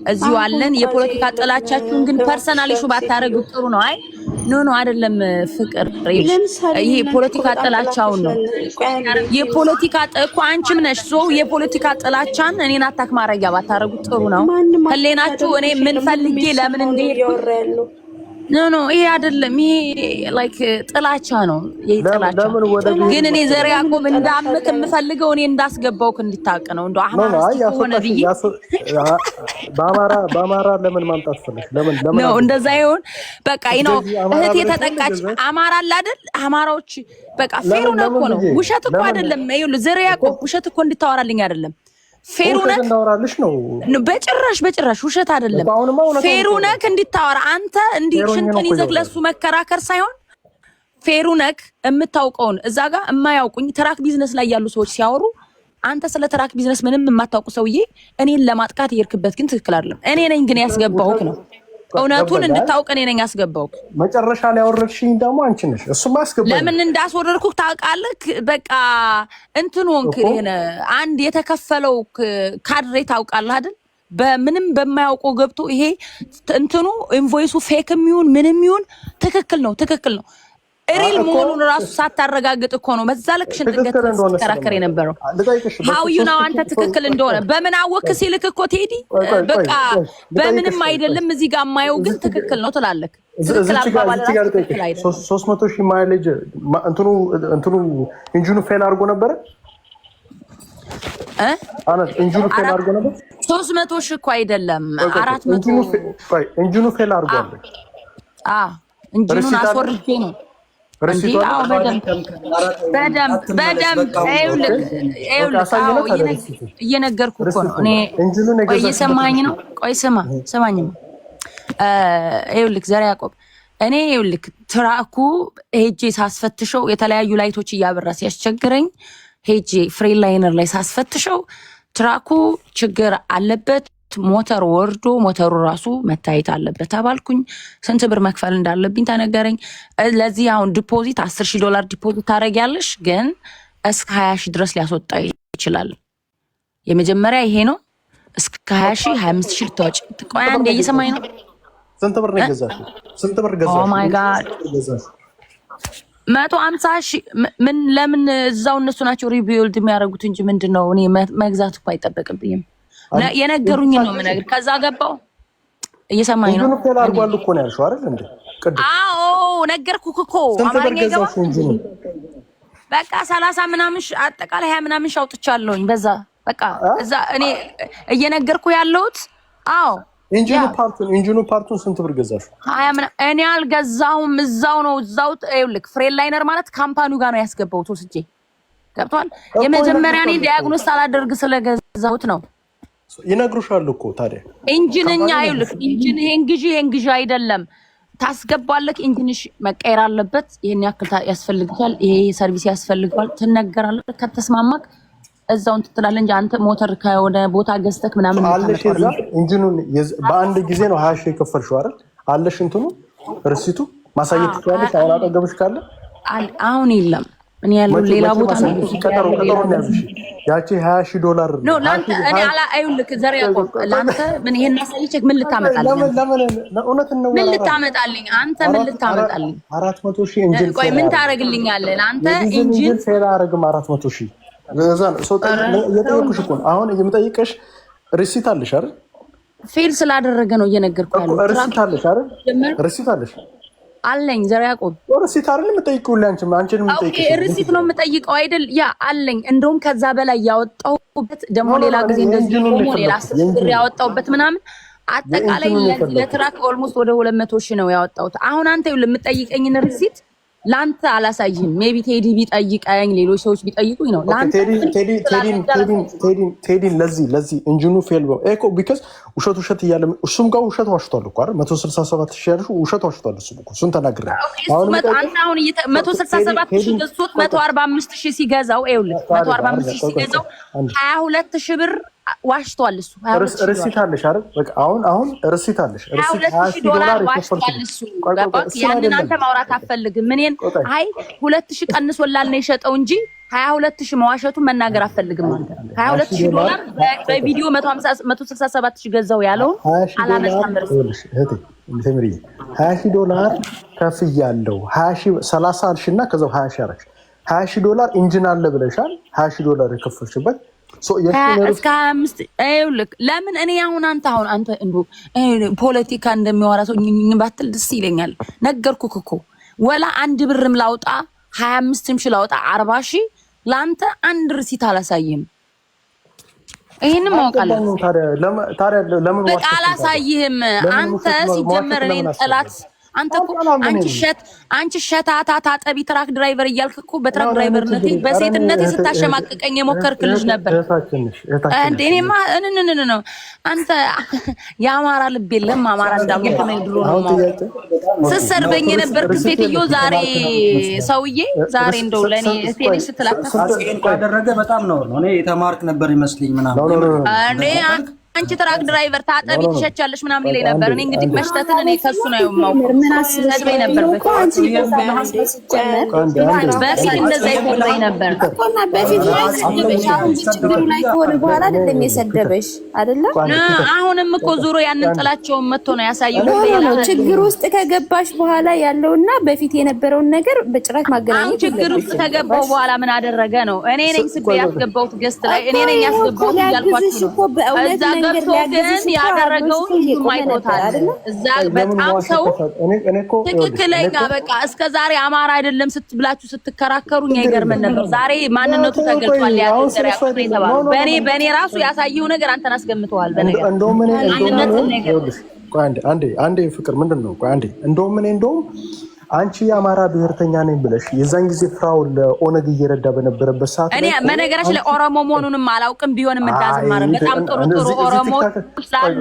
እዚሁ አለን። የፖለቲካ ጥላቻችሁን ግን ፐርሰናሊ ሹ ባታረጉ ጥሩ ነው። አይ ኖ አይደለም ፍቅር ይሄ ፖለቲካ ጥላቻውን ነው። የፖለቲካ እኮ አንቺም ነሽ ሶ የፖለቲካ ጥላቻን እኔን አታክ ማረጊያ ባታረጉ ጥሩ ነው። ህሌናችሁ እኔ ምን ፈልጌ ለምን እንደሄድኩ ኖ ይሄ አይደለም። ይሄ ላይክ ጥላቻ ነው። ይሄ ጥላቻ ግን እኔ ዘር ያዕቆብ እንዳምክ የምፈልገው እኔ እንዳስገባውክ እንድታውቅ ነው። እንደው አማራ ሆነ ብዬ በአማራ ለምን ማምጣት ፈለሽ? ለምን ነው እንደዛ ይሁን። በቃ ነው እህቴ ተጠቃች አማራ አለ አይደል? አማራዎች በቃ ፌሩ ነው እኮ ነው። ውሸት እኮ አይደለም። ይኸውልህ ዘር ያዕቆብ ውሸት እኮ እንድታወራልኝ አይደለም። ፌሩነክ እንዳወራልሽ ነው። በጭራሽ ውሸት አይደለም። ፌሩነክ እንድታወራ አንተ እንዲህ ሽንጥን ይዘህ ለሱ መከራከር ሳይሆን ፌሩነክ የምታውቀውን እዛ ጋር የማያውቁኝ ትራክ ቢዝነስ ላይ ያሉ ሰዎች ሲያወሩ አንተ ስለ ትራክ ቢዝነስ ምንም የማታውቁ ሰውዬ እኔን ለማጥቃት የሄድክበት ግን ትክክል አይደለም። እኔ ነኝ ግን ያስገባውክ ነው። እውነቱን እንድታውቅ እኔ ነኝ ያስገባውክ። መጨረሻ ላይ ያወረድሽኝ ደግሞ አንቺ ነሽ። እሱማ አስገባኝ። ለምን እንዳስወረድኩክ ታውቃለህ? በቃ እንትን ወንክ እኔ አንድ የተከፈለው ካድሬ ታውቃለህ አይደል? በምንም በማያውቀው ገብቶ ይሄ እንትኑ ኢንቮይሱ ፌክም ይሁን ምንም ይሁን ትክክል ነው። ሪል መሆኑን ራሱ ሳታረጋግጥ እኮ ነው በዛ ልክ ሽንጥገት ተከራከረ የነበረው። how you know አንተ ትክክል እንደሆነ በምን አወክ ሲልክ እኮ ቴዲ በቃ በምንም አይደለም እዚህ ጋር ማየው ግን ትክክል ነው ትላለክ። ትክክል አባባል 300,000 ማይሌጅ እንትኑ ኢንጂኑ ፌል አድርጎ ነበር ኢንጂኑ ፌል አድርጎ ነበር። 300,000 እኮ አይደለም 400 ኢንጂኑ ፌል አድርጓል። ኢንጂኑን አስወርጄ ነው እየነገርኩህ እኮ ነው። እኔ እየሰማኝ ነው። ቆይ ስማኝ። ይኸውልህ ዘር ያዕቆብ እኔ ይኸውልህ ትራኩ ሄጄ ሳስፈትሸው የተለያዩ ላይቶች እያበራ ሲያስቸግረኝ ሄጄ ፍሬን ላይነር ላይ ሳስፈትሸው ትራኩ ችግር አለበት። ሞተር ወርዶ ሞተሩ ራሱ መታየት አለበት ተባልኩኝ። ስንት ብር መክፈል እንዳለብኝ ተነገረኝ። ለዚህ አሁን ዲፖዚት $10,000 ዲፖዚት ታደርጊያለሽ፣ ግን እስከ 20,000 ድረስ ሊያስወጣ ይችላል። የመጀመሪያ ይሄ ነው። እስከ 20,000 25,000 ልታወጪ። ቆይ አንዴ እየሰማኝ ነው። ስንት ብር ነው የገዛሽው? ስንት ብር ገዛሽ? ኦ ማይ ጋድ 150,000 ምን ለምን እዛው እነሱ ናቸው ሪቢልድ የሚያደርጉት እንጂ ምንድነው እኔ መግዛት እኮ አይጠበቅብኝም። የነገሩኝ ነው የምነግር። ከዛ ገባው እየሰማኝ ነው። ኢንጂኑ ፌል አድርጓል እኮ ነው ያልሽው አይደል እንዴ? አዎ ነገርኩህ እኮ አማርኛ ገባ። በቃ 30 ምናምን አጠቃላይ 20 ምናምን አውጥቻለሁኝ። በዛ በቃ እዛ እኔ እየነገርኩህ ያለሁት አዎ ኢንጂኑ ፓርቱን ስንት ብር ገዛሽ? 20 ምናምን እኔ አልገዛሁም። እዛው ነው እዛው ይኸውልህ ፍሬን ላይነር ማለት ካምፓኒው ጋር ነው ያስገባሁት ወስጄ። ገብቷል? የመጀመሪያ እኔ ዲያግኖስ ሳላደርግ ስለገዛሁት ነው። ይነግሩሻል እኮ ታዲያ ኢንጂንኛ ይኸውልህ ኢንጂን ይሄን ግዢ አይደለም ታስገባለህ። ኢንጂንሽ መቀየር አለበት። ይሄን ያክል ያስፈልጋል። ይሄ ሰርቪስ ያስፈልጋል። ትነገራለህ። ከተስማማክ እዛውን ትጥላለህ እንጂ አንተ ሞተር ከሆነ ቦታ ገዝተክ ምናምን አለሽ። ኢንጂኑን በአንድ ጊዜ ነው 20,000 የከፈልሽው አይደል? አለሽ እንትኑ ርሲቱ ማሳየት ትችላለሽ። አሁን አጠገብሽ ካለ አሁን የለም። ምን ያለው ሌላ ቦታ ነው። ቀጠሮ ያዝሽ ያቺ $20,000 ነው ላንተ። እኔ አይውልክ ዘር ያዕቆብ ላንተ ምን ይሄን አሳይቼክ ምን ልታመጣልኝ? ምን ልታመጣልኝ? አንተ ምን ልታመጣልኝ? 400,000 ኢንጂን ቆይ ምን ታረግልኛለህ? ላንተ ኢንጂን ፌል አረግም 400,000 እየጠየኩሽ እኮ አሁን የምጠይቀሽ ሪሲት አለሽ አይደል? ፌል ስላደረገ ነው እየነገርኩ ያለው። ሪሲት አለሽ አይደል? ሪሲት አለሽ አለኝ። ዘር ያዕቆብ ሪሲት አይደል የምጠይቀው? አንቺን የምጠይቀሽ ሪሲት ነው የምጠይቀው አይደል? ያ አለኝ። እንደውም ከዛ በላይ ያወጣሁበት ደግሞ ሌላ ጊዜ እንደዚህ ደግሞ ሌላ 10 ብር ያወጣሁበት ምናምን አጠቃላይ ለትራክ ኦልሞስት ወደ 200 ሺህ ነው ያወጣሁት። አሁን አንተ የምጠይቀኝን ሪሲት ላንተ አላሳይህም። ሜቢ ቴዲ ቢጠይቀኝ ሌሎች ሰዎች ቢጠይቁኝ ነው ላንተ ቴዲን ለዚህ ኢንጂኑ ፌል እኮ ቢካዝ ውሸት እያለ እሱም ጋር ውሸት ዋሽቷል እኮ አይደል? 167 ሺህ ያልሽው ውሸት ዋሽቷል። እሱም እኮ እሱን ተናግሬ አሁን 167 ሺህ ገዝቶት 145 ሺህ ሲገዛው ይኸውልህ 145 ሺህ ሲገዛው 22 ሺህ ብር ዋሽቷል። እሱ ሪሲት አለሽ አይደል? በቃ አሁን ሪሲት አለሽ። ሪሲት $20 ዋሽቷል እሱ። ያንን አንተ ማውራት አትፈልግም። እኔን አይ 2000 ቀንሶላል ነው የሸጠው እንጂ 22000 መዋሸቱን መናገር አትፈልግም አንተ። $22,000 በቪዲዮ 167,000 ገዛው ያለው አላመጣም። እህቴ እንተምሪ $20,000 ከፍያለሁ። 30 አልሽና ከዛው 20 አረግሽ። $20,000 ኢንጂን አለ ብለሻል። $20,000 የከፈልሽበት እስከ 25 ይኸውልህ። ለምን እኔ አሁን አንተ ፖለቲካ እንደሚያወራ ሰው ባትል ደስ ይለኛል። ነገርኩህ እኮ ወላ 1 ብርም ላውጣ 25 ሺህ ላውጣ 40 ሺህ ለአንተ አንድ ርሲት አላሳይህም። ይሄንን ማውቃለሁ። በቃ አላሳይህም። አንተ ሲጀመር እኔን ጠላት አንተ እኮ አንቺ ሸታታ ታጠቢ ትራክ ድራይቨር እያልክ እኮ በትራክ ድራይቨርነቴ በሴትነቴ ስታሸማቅቀኝ የሞከርክ ልጅ ነበር እንዴ? እኔማ ነው አንተ የአማራ ልብ የለም። አማራ እንዳልኩ ነው ድሮ ነው ስትሰርበኝ የነበርክ ሴትዮ። ዛሬ ሰውዬ ዛሬ እንደው ለኔ ሴት ስትላከፍ ያደረገ በጣም ነው። እኔ የተማርክ ነበር ይመስልኝ ምናምን እኔ አንቺ ትራክ ድራይቨር ታጠቢ ትሸቻለሽ ምናምን ይለኝ ነበር። እኔ እንግዲህ መሽተትን እኔ ከሱ ነው የማውቀው። ሰድበኝ ነበር በፊት እንደዛ ይቆጥረኝ ነበር እኮና በፊት ላይ ሰደበሽ። አሁን ችግሩ ላይ ከሆነ በኋላ አይደለም የሰደበሽ አይደለም። አሁንም እኮ ዙሮ ያንን ጥላቸውን መጥቶ ነው ያሳየው። ችግር ውስጥ ከገባሽ በኋላ ያለውና በፊት የነበረውን ነገር በጭራሽ ማገናኘት ችግር ውስጥ ከገባው በኋላ ምን አደረገ ነው? እኔ ነኝ ስቤ ያስገባሁት ገስት ላይ እኔ ነኝ ያስገባሁት ያልኳችሁ ነው። ገብቶ ግን ያደረገው ማይቆታል እዛ በጣም ሰው ትክክለኛ በቃ እስከ ዛሬ አማራ አይደለም ስትብላችሁ ስትከራከሩኝ አይገርመን ነበር። ዛሬ ማንነቱ ተገልጧል። ያገር ያቆም የተባለው በእኔ ራሱ ያሳየው ነገር አንተን አስገምተዋል። በነገር እንደውም አንዴ ፍቅር ምንድነው? እንደውም አንቺ የአማራ ብሔርተኛ ነኝ ብለሽ የዛን ጊዜ ፍራውን ለኦነግ እየረዳ በነበረበት ሰዓት እኔ በነገራችን ላይ ኦሮሞ መሆኑንም አላውቅም። ቢሆንም እንዳዝማረ በጣም ጥሩ ኦሮሞ ስላሉ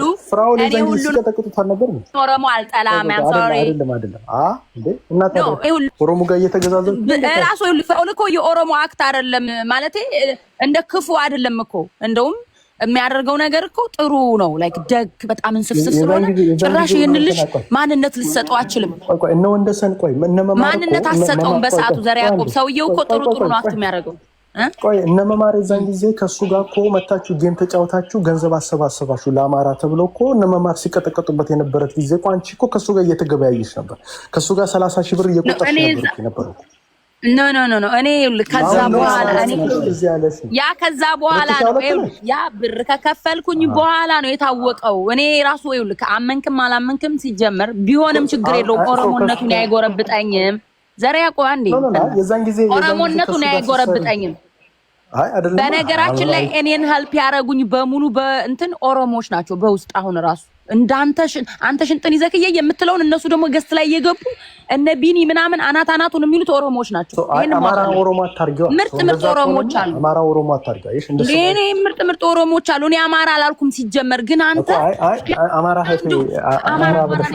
እኔ ሁሉንም ኦሮሞ አልጠላም። ያም ሶሪ አይደለም እናት ኦሮሞ ጋር እየተገዛዘ ራሱ ፍራውን እኮ የኦሮሞ አክት አይደለም ማለት እንደ ክፉ አይደለም እኮ እንደውም የሚያደርገው ነገር እኮ ጥሩ ነው። ላይክ ደግ በጣም እንስፍስፍ ስለሆነ ጭራሽ ይሄንን ልጅ ማንነት ልትሰጠው አችልም። ማንነት አትሰጠውም በሰዓቱ። ዘር ያዕቆብ ሰውየው እኮ ጥሩ ነው አክት የሚያደርገው። እነ መማር የዛን ጊዜ ከሱ ጋር እኮ መታችሁ ጌም ተጫውታችሁ ገንዘብ አሰባሰባችሁ ለአማራ ተብሎ እኮ እነ መማር ሲቀጠቀጡበት የነበረት ጊዜ እኮ አንቺ እኮ ከሱ ጋር እየተገበያየሽ ነበር። ከሱ ጋር 30 ሺህ ብር እየቆጠርሽ ነበር። ኖ እኔ ከዛ በኋላ ከዛ በኋላ ነው ያ ብር ከከፈልኩኝ በኋላ ነው የታወቀው። እኔ ራሱ አመንክም አላመንክም ሲጀመር ቢሆንም ችግር የለውም። ኦሮሞነቱን አይጎረብጠኝም። ዘር ያዕቆብ አንዴ ኦሮሞነቱን አይጎረብጠኝም። በነገራችን ላይ እኔን ሄልፕ ያደረጉኝ በሙሉ በእንትን ኦሮሞዎች ናቸው። በውስጥ አሁን ራሱ እንዳንተ አንተ ሽንጥን ይዘክዬ የምትለውን እነሱ ደግሞ ገስት ላይ እየገቡ እነ ቢኒ ምናምን አናቱን የሚሉት ኦሮሞዎች ናቸው። አማራ ኦሮሞ አታርጊው። ምርጥ ኦሮሞዎች አሉ። አማራ ኦሮሞ አታርጊው። እሺ እንደሱ እኔ ምርጥ ኦሮሞዎች አሉ። እኔ አማራ አላልኩም ሲጀመር። ግን አንተ አማራ ብለሽ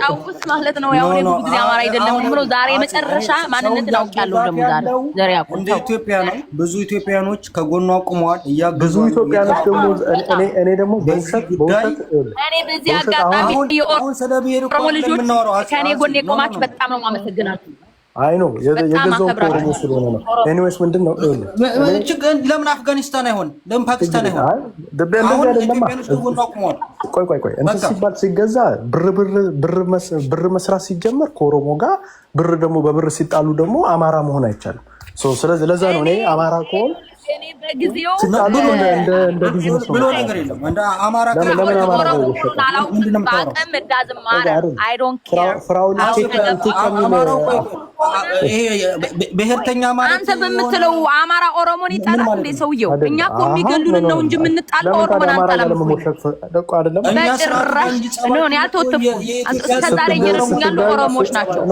ጫውስ ማለት ነው። ያው ብዙ ጊዜ አማራ አይደለም ብሎ ዛሬ መጨረሻ ማንነትን አውቃለሁ። ደግሞ ዛሬ ያቆም እንደ ኢትዮጵያ ነው። ብዙ ኢትዮጵያኖች ከጎኗ ቆመዋል እያገዙ። ብዙ ኢትዮጵያኖች ደግሞ እኔ ደግሞ በውሸት እኔ በዚህ አጋጣሚ የኦሮሞ ልጆች ከኔ ጎን የቆማችሁ በጣም ነው የማመሰግናችሁ። አይ ነው የገዛው ኦሮሞ ስለሆነ ነው። ኤኒዌይስ ምንድነው ለምን አፍጋኒስታን አይሆን? ለምን ፓኪስታን አይሆን? ቆይ እንትን ሲባል ሲገዛ ብር መስራት ሲጀመር ከኦሮሞ ጋር ብር ደግሞ በብር ሲጣሉ ደግሞ አማራ መሆን አይቻልም። ስለዚህ ለዛ ነው እኔ አማራ ከሆነ እኔ በጊዜው ብሎ ነገር የለም። እንደ አማራ ብሔርተኛ ማለት አንተ በምትለው አማራ ኦሮሞን ይጣላል እንዴ ሰውየው? እኛ እኮ የሚገሉን ነው እንጂ የምንጣለው ኦሮሞን አንጠላም። እኔ አልተወተፍኩም። እስከዛሬ እየረዱኝ ያሉ ኦሮሞዎች ናቸው።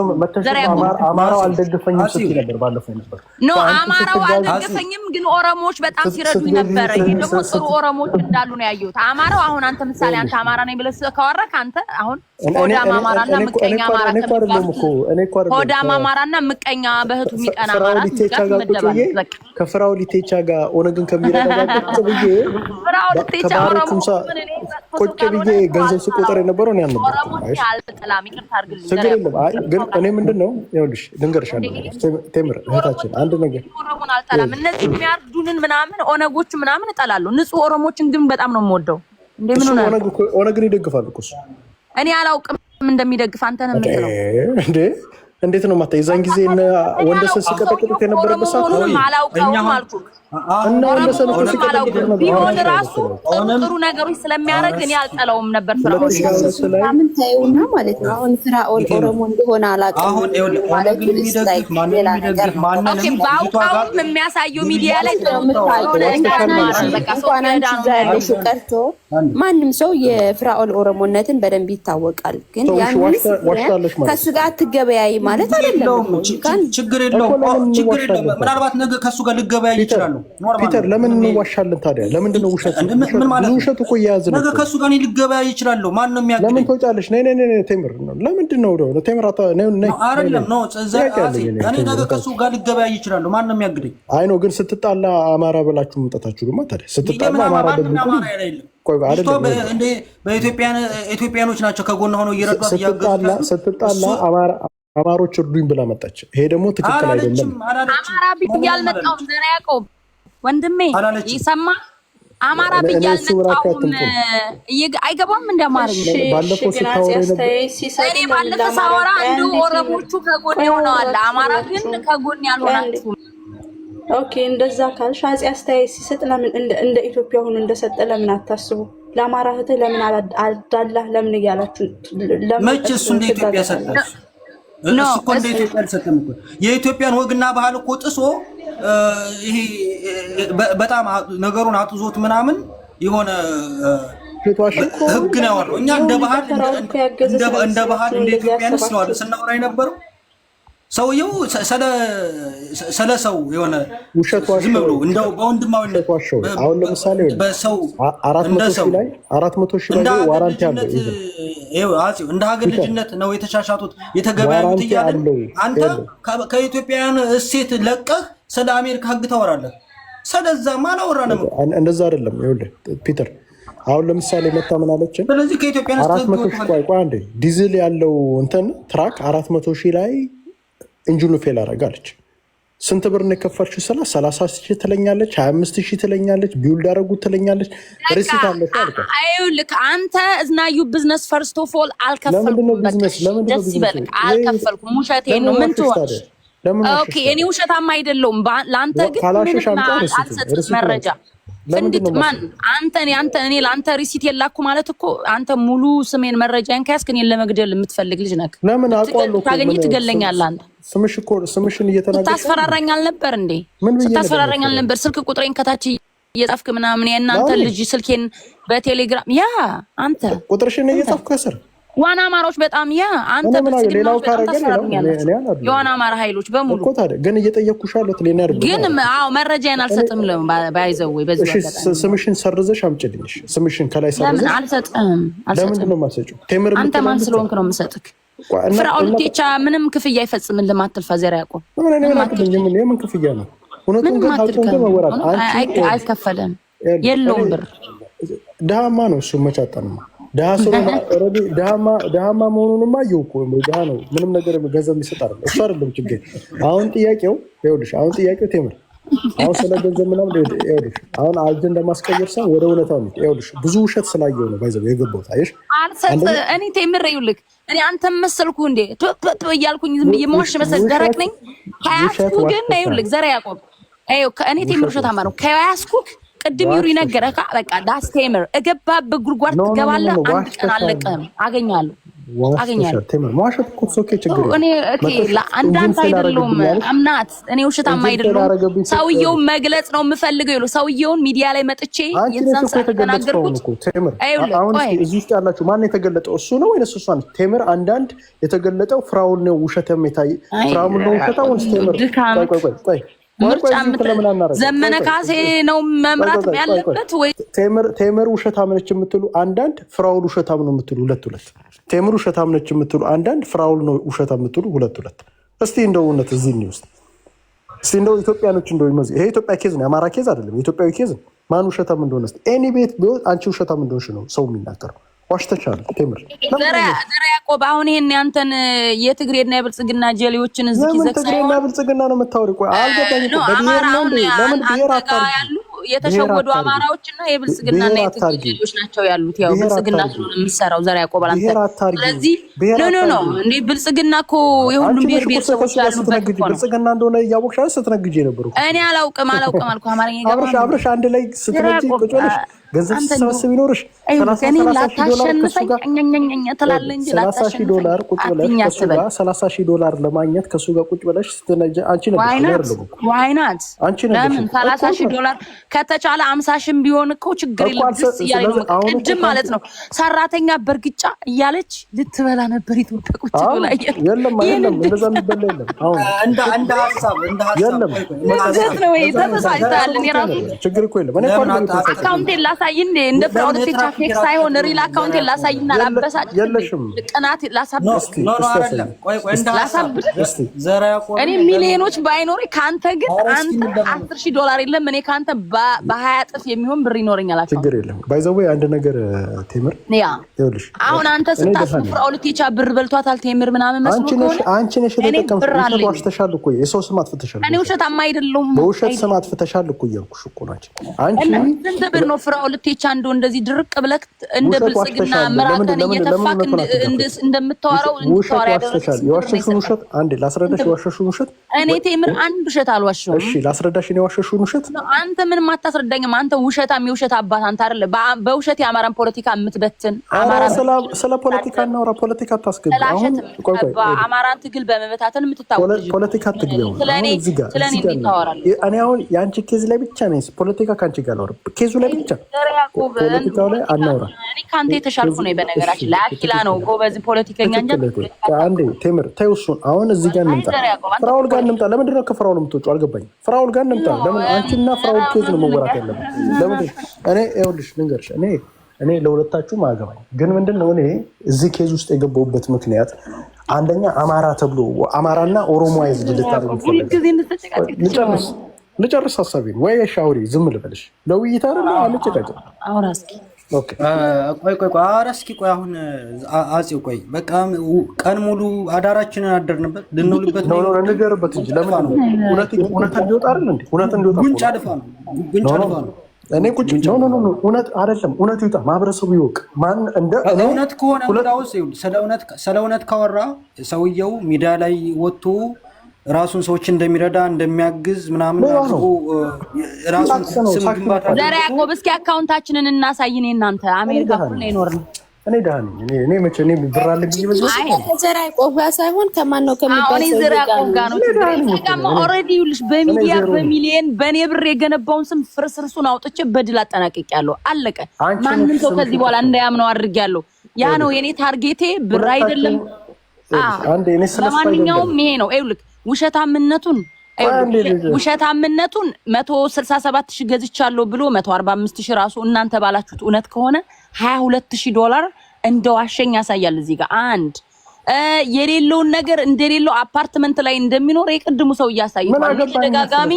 አማራው አልደገፈኝም ስትይ ነበር ባለፈው ነበር። ኖ አማራው አልደገፈኝም፣ ግን ኦሮሞዎች በጣም ሲረዱኝ ነበር። ይሄ ደግሞ ጥሩ ኦሮሞዎች እንዳሉ ነው ያየሁት። አማራው አሁን አንተ ምሳሌ አንተ አማራ ነኝ ብለህ ካወራክ አንተ አሁን ሆዳም አማራና ምቀኛ አማራ ሆዳም አማራና ምቀኛ በህቱ የሚቀና አማራ ከፍራው ሊቴቻ ጋር ኦነግን ከሚረጋጋጥ ብዬ ፍራው ሊቴቻ ኦሮሞ ቁጭ ብዬ ገንዘብ ስቆጥር የነበረው ነው ያለው። ችግር የለም። አይ ግን እኔ ምንድነው ይኸውልሽ ልንገርሽ ቴምር እህታችን አንድ ነገር ኦሮሞን አልጠላም። እነዚህ የሚያርዱንን ምናምን ኦነጎች ምናምን እጠላለሁ። ንጹህ ኦሮሞችን ግን በጣም ነው የምወደው። እንደምን ነው ኦነግን ይደግፋል እኮ እሱ። እኔ አላውቅም እንደሚደግፍ አንተ ነው የምትለው እንዴ? እንዴት ነው ማታ የዛን ጊዜ እነ ወንደሰን ሲቀጠቅጡት የነበረበት ሰዓት ነው። አላውቀውም አልኩህ። እና ወንደሰን እኮ ሲቀጠቅጡት ነበር። ቢሆን ራሱ ጥሩ ነገሮች ስለሚያደርግ እኔ አልጠላውም ነበር። ፍራኦል ምን ታዩና ማለት ነው። አሁን ፍራኦል ኦሮሞ እንደሆነ አላውቅም። አሁን ማለት ኦኬ ባውቃውም የሚያሳየው ሚዲያ ላይ እንኳን አንቺ እዛ ያለሽው ቀርቶ ማንም ሰው የፍራኦል ኦሮሞነትን በደንብ ይታወቃል። ግን ያንን ከሱ ጋር አትገበያይ ማለት አይደለም። ችግር የለውም። ምናልባት ነገ ከሱ ጋር ልገበያይ ይችላል። ፒተር ለምን እንዋሻለን ታዲያ? ለምንድን ነው ውሸት? ውሸት እኮ እየያዝን ነገ ከሱ ጋር ልገበያይ ይችላል። ማን ነው የሚያግደኝ? ለምን ትወጫለሽ? ነይ ቴምር ነው። ለምንድን ነው ቴምር አይደለም ነው እኔ ነገ ከሱ ጋር ልገበያይ ይችላል። ማን ነው የሚያግደኝ? አይ ነው ግን ስትጣላ አማራ ብላችሁ መምጣታችሁ ድማ ታዲያ ስትጣላ አማራ ደግሞ በኢትዮጵያኖች ናቸው ከጎን ሆነው እየረዷት ስትጣላ አማሮች እርዱኝ ብላ መጣች። ይሄ ደግሞ ትክክል አይደለም። አማራ ብዬ አልመጣሁም። ዘራ ያዕቆብ ወንድሜ ይሰማ አማራ ብዬ አልመጣሁም። አይገባም እንደማርኝ ባለፈው ስታወራ እኔ ባለፈው ሳወራ አንዱ ኦሮሞቹ ከጎን ሆነዋል፣ አማራ ግን ከጎን ያልሆናችሁ። ኦኬ እንደዛ ካልሽ አፄ አስተያየት ሲሰጥ ለምን እንደ ኢትዮጵያ ሆኖ እንደሰጠ ለምን አታስቡ? ለአማራ እህትህ ለምን አዳላህ ለምን እያላችሁ መቼ እሱ እንደ ኢትዮጵያ ሰጠች? እሱ እኮ እንደ ኢትዮጵያ አልሰጠም እኮ። የኢትዮጵያን ወግና ባህል እኮ ጥሶ ይሄ በጣም ነገሩን አጥዞት ምናምን የሆነ ህግ ነው ያወራው። እኛ እንደ ባህል እንደ ኢትዮጵያንስ ነው አይደል ስናወራ የነበረው። ሰውየው ስለ ሰው የሆነ ዝም ብሎ እንደው በወንድማዊነት አሁን ለምሳሌ በሰው 400 ሺህ ላይ ዋራንቲ አለ። እንደ ሀገር ልጅነት ነው የተሻሻቱት የተገበያዩት እያለ አንተ ከኢትዮጵያውያን እሴት ለቀህ ስለ አሜሪካ ህግ ታወራለህ። ስለዛማ አላወራንም። እንደዛ አይደለም። ይኸውልህ ፒተር አሁን ለምሳሌ መታ ምን አለችን? ስለዚህ ከኢትዮጵያውያን 400 ሺህ ቆይ አንዴ ዲዝል ያለው እንትን ትራክ 400 ሺህ ላይ ኢንጂኑ ፌል አደረጋለች። ስንት ብር ነው የከፈልሽው? 30 ሺህ ትለኛለች፣ 25 ሺህ ትለኛለች፣ ቢውልድ አደረጉት ትለኛለች። ሪሲት አለሽ አልከ። አይውልክ አንተ እዝናዩ ቢዝነስ ፈርስት ኦፍ ኦል አልከፈልኩም። ደስ ይበልክ አልከፈልኩም። ውሸቴን ነው። ምን ትሆን? ኦኬ እኔ ውሸታማ አይደለሁም። ለአንተ ግን አልሰጥም መረጃ ፍንድት ማን አንተ እኔ ለአንተ ሪሲት የላኩ ማለት እኮ አንተ ሙሉ ስሜን መረጃን ከያዝክ እኔን ለመግደል የምትፈልግ ልጅ ነህ። ለምን አውቀዋለሁ ታገኝ ትገለኛለህ። አንተ ስምሽን እየተናገርሽ ስታስፈራራኝ አልነበር እንዴ? ስታስፈራራኝ አልነበር? ስልክ ቁጥሬን ከታች እየጻፍክ ምናምን የእናንተ ልጅ ስልኬን በቴሌግራም ያ አንተ ቁጥርሽን እየጻፍክ ከስር ዋና አማራዎች በጣም ያ አንተ ሌላው ካረገኝ የዋና አማራ ኃይሎች በሙሉ እኮ ታዲያ ግን እየጠየቅኩሽ ያለሁት ሌላ አይደለም። ግን አዎ መረጃዬን አልሰጥም። ባይዘው ወይ በዚህ አጋጣሚ ስምሽን ሰርዘሽ አምጪልኝ። ስምሽን ከላይ ሰርዘሽ ለምን አልሰጥም? ለምንድን ነው የማትሰጪው? አንተ ማን ስለሆንክ ነው የምሰጥክ? ፍራኦል ቴቻ ምንም ክፍያ አይፈጽምልህም። አትልፋ ዘራ ያዕቆብ የምን ክፍያ ነው? እውነቱን ግን አውጡን ግን መወራት አይከፈልም። የለውም ብር ድሃማ ነው እሱ መቻጣንማ ድሃ ስለሆነ ኦልሬዲ ድሃማ መሆኑንማ አየሁ እኮ ድሃ ነው። ምንም ነገር ገንዘብ የሚሰጥ አይደለም። እሱ አይደለም ችግር። አሁን ጥያቄው ቴምር አሁን ስለ ገንዘብ ምናምን ይኸውልሽ አሁን አጀንዳ ማስቀየር ሰው ወደ እውነታው ነው። ይኸውልሽ ብዙ ውሸት ስላየው ነው ባይዘው የገባሁት። አየሽ እኔ ቴምር ይኸውልህ እኔ አንተም መሰልኩ እንዴ እያልኩኝ ዝም ብዬ መዋሽ መሰል ደረቅ ነኝ። ከያዝኩ ግን ይኸውልህ ዘራ ያዕቆብ እኔ ቴምር ውሸታማ ነው ከያስኩክ ቅድም ይሩ ይነገረካ በቃ ዳስ ቴምር እገባበት ጉድጓድ ትገባለህ። አንድ ቀን አለቀህም። አገኛለሁ ቴምር ማዋሸት እኮ ሶኬ ችግር እኔ አንዳንድ አይደለም አምናት እኔ ውሸታማ አይደለም። ሰውየውን መግለጽ ነው የምፈልገው ይሉ ሰውየውን ሚዲያ ላይ መጥቼ የዛን ሰዓት ተናገርኩት። ቴምር አሁን እዚህ ውስጥ ያላችሁ ማን የተገለጠው እሱ ነው ወይስ እሷ ነው? ቴምር አንዳንድ የተገለጠው ፍራውን ነው ውሸታም የታይ ፍራውን ነው ውሸታው ወይስ ቴምር? ቆይ ዘመነ ካሴ ነው መምራት ያለበት ወይ ቴምር ውሸታም ነች የምትሉ አንዳንድ ፍራውል ውሸታም ነው የምትሉ ሁለት ቴምር ውሸታም ነች የምትሉ አንዳንድ ፍራውል ነው ውሸታም የምትሉ ሁለት እስቲ እንደው እውነት እዚህ ነው ውስጥ እስቲ እንደው ኢትዮጵያኖች እንደው ይመዝ ይሄ ኢትዮጵያ ኬዝ ነው የአማራ ኬዝ አይደለም የኢትዮጵያዊ ኬዝ ነው። ማን ውሸታም እንደሆነ እስቲ ኤኒ ቤት ቢሆን አንቺ ውሸታም እንደሆንሽ ነው ሰው የሚናገረው። ዋሽተሻል ቴምር ዘራ ያዕቆብ አሁን ይሄን ያንተን የትግሬና የብልጽግና ጀሌዎችን እዚህ ይዘክ ትግሬና ብልጽግና ነው የምታወሪው? ቆይ አልገባኝም። በብሔር ነው እንዴ? ለምን ብሔር አታርጊ? የተሸወዱ አማራዎችና የብልጽግናና የትግሬ ጀሌዎች ናቸው ያሉት። ያው ብልጽግና ስለሆነ የሚሰራው ዘራ ያዕቆብ አንተ ስለዚህ ኖ እንዴ ብልጽግና እኮ የሁሉም ብሔር ብሔረሰቦች ያሉበት እኮ ነው። ብልጽግና እንደሆነ እያወቅሽ ስትነግጂ ነበር እኮ። እኔ አላውቅም አልኩ አማርኛ ይገባል። አብረሽ አንድ ላይ ስትነግጂ ቁጭ ብለሽ ገንዘብ ሰብስብ ይኖርሽ $30,000 ቁጭ ብለሽ ከሱ ጋር $30,000 ለማግኘት ከሱ ጋር ቁጭ ብለሽ ስትነጂ አንቺ ነበር ዋይናት ለምን $30,000 ከተቻለ 50,000 ቢሆን እኮ ችግር የለም። ደስ እያለኝ ነው ቅድም ማለት ነው ሰራተኛ በርግጫ እያለች ልትበላ ነበር ኢትዮጵያ ቁጭ ብላ የለም እንደዛ የሚበላ የለም። አሁን እንደ ሀሳብ የለም ነው ተመሳሳይታል እኔ ራሱ ችግር እኮ የለም። እኔ አካውንቴን ላሳይን እንደ ፍራውድ ፌክ ሳይሆን ሪል አካውንቴን ላሳይና ላበሳጭ የለሽም ቅናት ላሳብስቲ እኔ ሚሊዮኖች ባይኖር ካንተ ግን አንተ $10,000 የለም እኔ ካንተ በ20 እጥፍ የሚሆን ብር ይኖርኛል። ችግር የለም። ባይ ዘ ወይ አንድ ነገር ቴምር ይኸውልሽ አሁን አንተ ስታስቡ ፍራውድ ቴቻ ብር በልቷታል ቴምር ምናምን መስሎ ከሆነ አንቺ ነሽ የተጠቀምሽ ዋሽተሻል እኮ የሰው ስም አጥፍተሻል። እኔ ውሸታማ አይደለሁም በውሸት ስም አጥፍተሻል እኮ እያልኩሽ እኮ ናቸው። አንቺ ስንት ብር ነው ፍራውድ ቴቻ እንደው እንደዚህ ድርቅ ብለክ እንደ ብልጽግና መራከን እየተፋክ እንደምታወራው እንድታወራ ያደረግሽ የዋሸሽውን ውሸት አንዴ ላስረዳሽ። የዋሸሽውን ውሸት እኔ ቴምር አንድ ውሸት አልዋሸሁም። እሺ ላስረዳሽ። እኔ የዋሸሽውን ውሸት አንተ ምንም አታስረዳኝም። አንተ ውሸታም የውሸት አባት አንተ አይደለ በውሸት የአማራን ፖለቲካ የምትበትን አማራ ስለ ፖለቲካ እናውራ። ፖለቲካ ታስገባ አሁን አማራን ትግል በመበታተን የምትታወቅ ፖለቲካ ትግል ስለኔ እኔ አሁን የአንቺ ኬዝ ላይ ብቻ ነኝ ፖለቲካ ካንቺ ጋር ነው ኬዙ ላይ ብቻ ፖለቲካው ላይ አናውራ። እኔ ካንተ የተሻልኩ ነው በነገራችን ላይ አኪላ ነው ጎበዝ ፖለቲከኛ እንጂ አንዴ ቴምር ተይው እሱን። አሁን እዚህ ጋር እንምጣ፣ ፍራውል ጋር እንምጣ። ለምንድን ነው ከፍራውል የምትወጪው? አልገባኝም። ፍራውል ጋር እንምጣ። ለምን አንቺና ፍራውል ኬዝ ነው መወራት ያለበት? ለምን እኔ ይኸውልሽ ልንገርሽ፣ እኔ ለሁለታችሁም አያገባኝ። ግን ምንድን ነው እኔ እዚህ ኬዝ ውስጥ የገባሁበት ምክንያት አንደኛ አማራ ተብሎ አማራና ኦሮሞ አይዝድ ልታደርጉ ልጨርስ ሀሳቤን ወይ ሻውሪ ዝም ልበልሽ ለውይይት አይደለ አልጨቀጭ አሁን እስኪ ኦኬ ቆይ አሁን አጼው ቆይ በቃ ቀን ሙሉ አዳራችንን አደርንበት ልንውልበት ነው ነገርበት እንጂ ለምን ነው እውነት እንዲወጣ አይደል እንዴ? እውነት እንዲወጣ ጉንጫ ድፋ ነው እኔ ቁጭ ነው እውነት አይደለም። እውነት ይውጣ፣ ማህበረሰቡ ይወቅ። ማን እንደ እውነት ከሆነ እንዳውስ ስለ እውነት ካወራ ሰውየው ሚዲያ ላይ ወጥቶ ራሱን ሰዎች እንደሚረዳ እንደሚያግዝ ምናምን ራሱን ስም ግንባታ ዘራ ያዕቆብ እስኪ አካውንታችንን እናሳይኔ እናንተ አሜሪካ ሁሉ ይኖር ነው። እኔ ዳኒ እኔ መቼ እኔ ብር አለኝ ይመስል ዘራ ያዕቆብ ጋር ሳይሆን ከማን ነው ከሚባል ሰው ዘራ ያዕቆብ ጋር ነው። ተጋማ ኦሬዲ ይልሽ በሚዲያ በሚሊየን በኔ ብር የገነባውን ስም ፍርስርሱን አውጥቼ በድል አጠናቅቄያለሁ። አለቀ። ማንንም ሰው ከዚህ በኋላ እንዳያምነው አድርጌያለሁ። ያ ነው የኔ ታርጌቴ፣ ብር አይደለም። አንዴ እኔ ስለማንኛውም ይሄ ነው ይልክ ውሸታምነቱን 167,000 ገዝቻለሁ ብሎ 145,000 ራሱ እናንተ ባላችሁት እውነት ከሆነ $22,000 እንደዋሸኝ ያሳያል። እዚህ ጋር አንድ የሌለውን ነገር እንደሌለው አፓርትመንት ላይ እንደሚኖር የቅድሙ ሰው እያሳየው ተደጋጋሚ